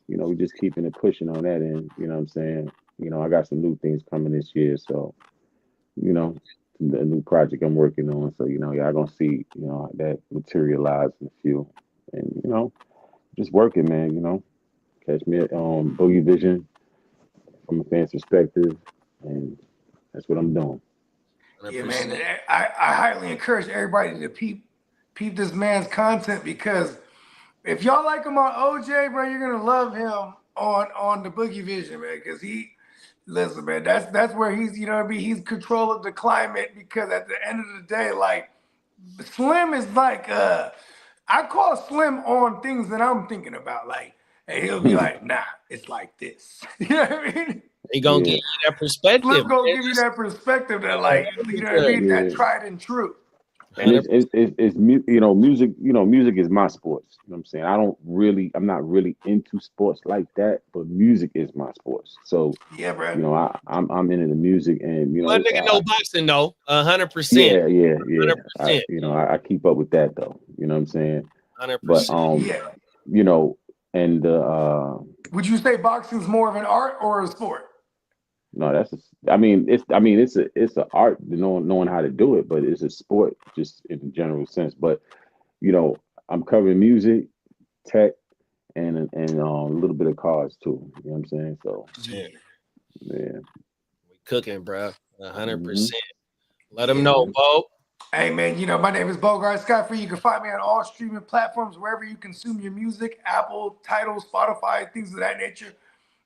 we're just keeping it pushing on that end. You know what I'm saying? I got some new things coming this year. So, the new project I'm working on. So, y'all gonna see, that materialize in a few. And, just working, man, Catch me at Boogie Vision from A Fan's Perspective. And that's what I'm doing. Yeah, man. I highly encourage everybody to peep this man's content, because if y'all like him on OJ, bro, you're gonna love him on the Boogie Vision, man. Because listen, man, that's where he's, he's control of the climate. Because at the end of the day, like, Slim is like, I call Slim on things that I'm thinking about, like, and he'll be like, nah, it's like this. You know what I mean? He gonna give you that perspective. Slim gonna give you that perspective that, like, you know what I mean? That tried and true. And it's music. Music is my sports. You know what I'm saying? I'm not really into sports like that, but music is my sports. So yeah, bro. I'm into the music, and Well, nigga, no boxing though. 100%. Yeah. 100%. I keep up with that though. You know what I'm saying? 100%. But and would you say boxing's more of an art or a sport? no, it's an art, knowing how to do it, but it's a sport just in a general sense. But I'm covering music, tech, and a little bit of cars too. You know what I'm saying? So yeah. We cooking, bro. 100%. Let them know, Bo. Hey, man, my name is Bogard Scott Free. You can find me on all streaming platforms, wherever you consume your music, Apple, Tidal, Spotify, things of that nature,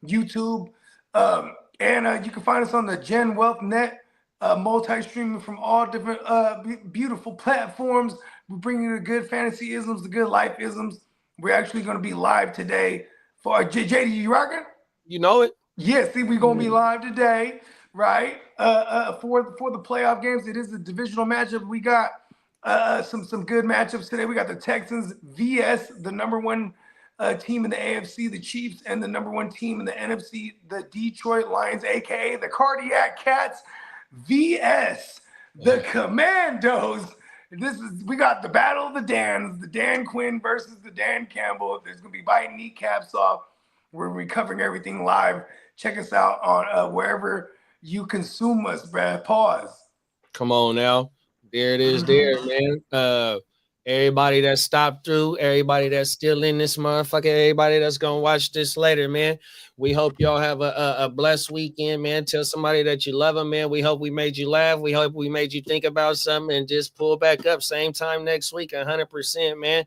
YouTube. And you can find us on the Gen Wealth Net, multi-streaming from all different beautiful platforms. We bring you the good fantasy isms, the good life isms. We're actually going to be live today for JD. You rocking? You know it. Yeah, see, we're going to be live today, right? For the playoff games. It is the divisional matchup. We got some good matchups today. We got the Texans vs the number one team in the AFC, the Chiefs, and the number one team in the NFC, the Detroit Lions, aka the Cardiac Cats, vs the Commandos. We got the battle of the Dans, the Dan Quinn versus the Dan Campbell. There's gonna be biting kneecaps off. We're covering everything live. Check us out on wherever you consume us, bruh. Pause. Come on now. There it is there, man. Everybody that stopped through, everybody that's still in this motherfucker, everybody that's gonna watch this later, man. We hope y'all have a blessed weekend, man. Tell somebody that you love them, man. We hope we made you laugh. We hope we made you think about something and just pull back up. Same time next week, 100%, man.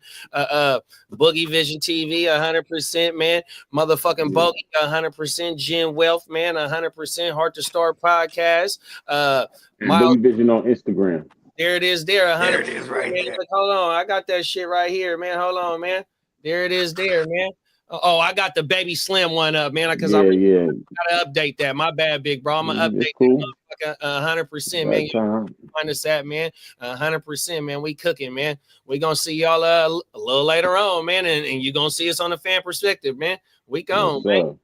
Boogie Vision TV, 100%, man. Motherfucking Bogey, 100%. Gen Wealth, man, 100%. Heart to Start podcast. And Boogie Vision on Instagram. There it is, there. 100%. There it is, right there. Look, hold on, I got that shit right here, man. Hold on, man. There it is, there, man. Oh, I got the BabySlim one up, man, because I gotta update that. My bad, big bro. I'm gonna update that 100%, man. Find us at, man. 100%, man. We cooking, man. We gonna see y'all a little later on, man, and you gonna see us on the Fan Perspective, man. We gone, man.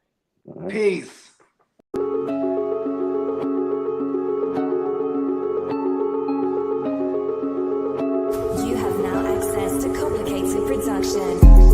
Peace. You have now access to Complicated Production.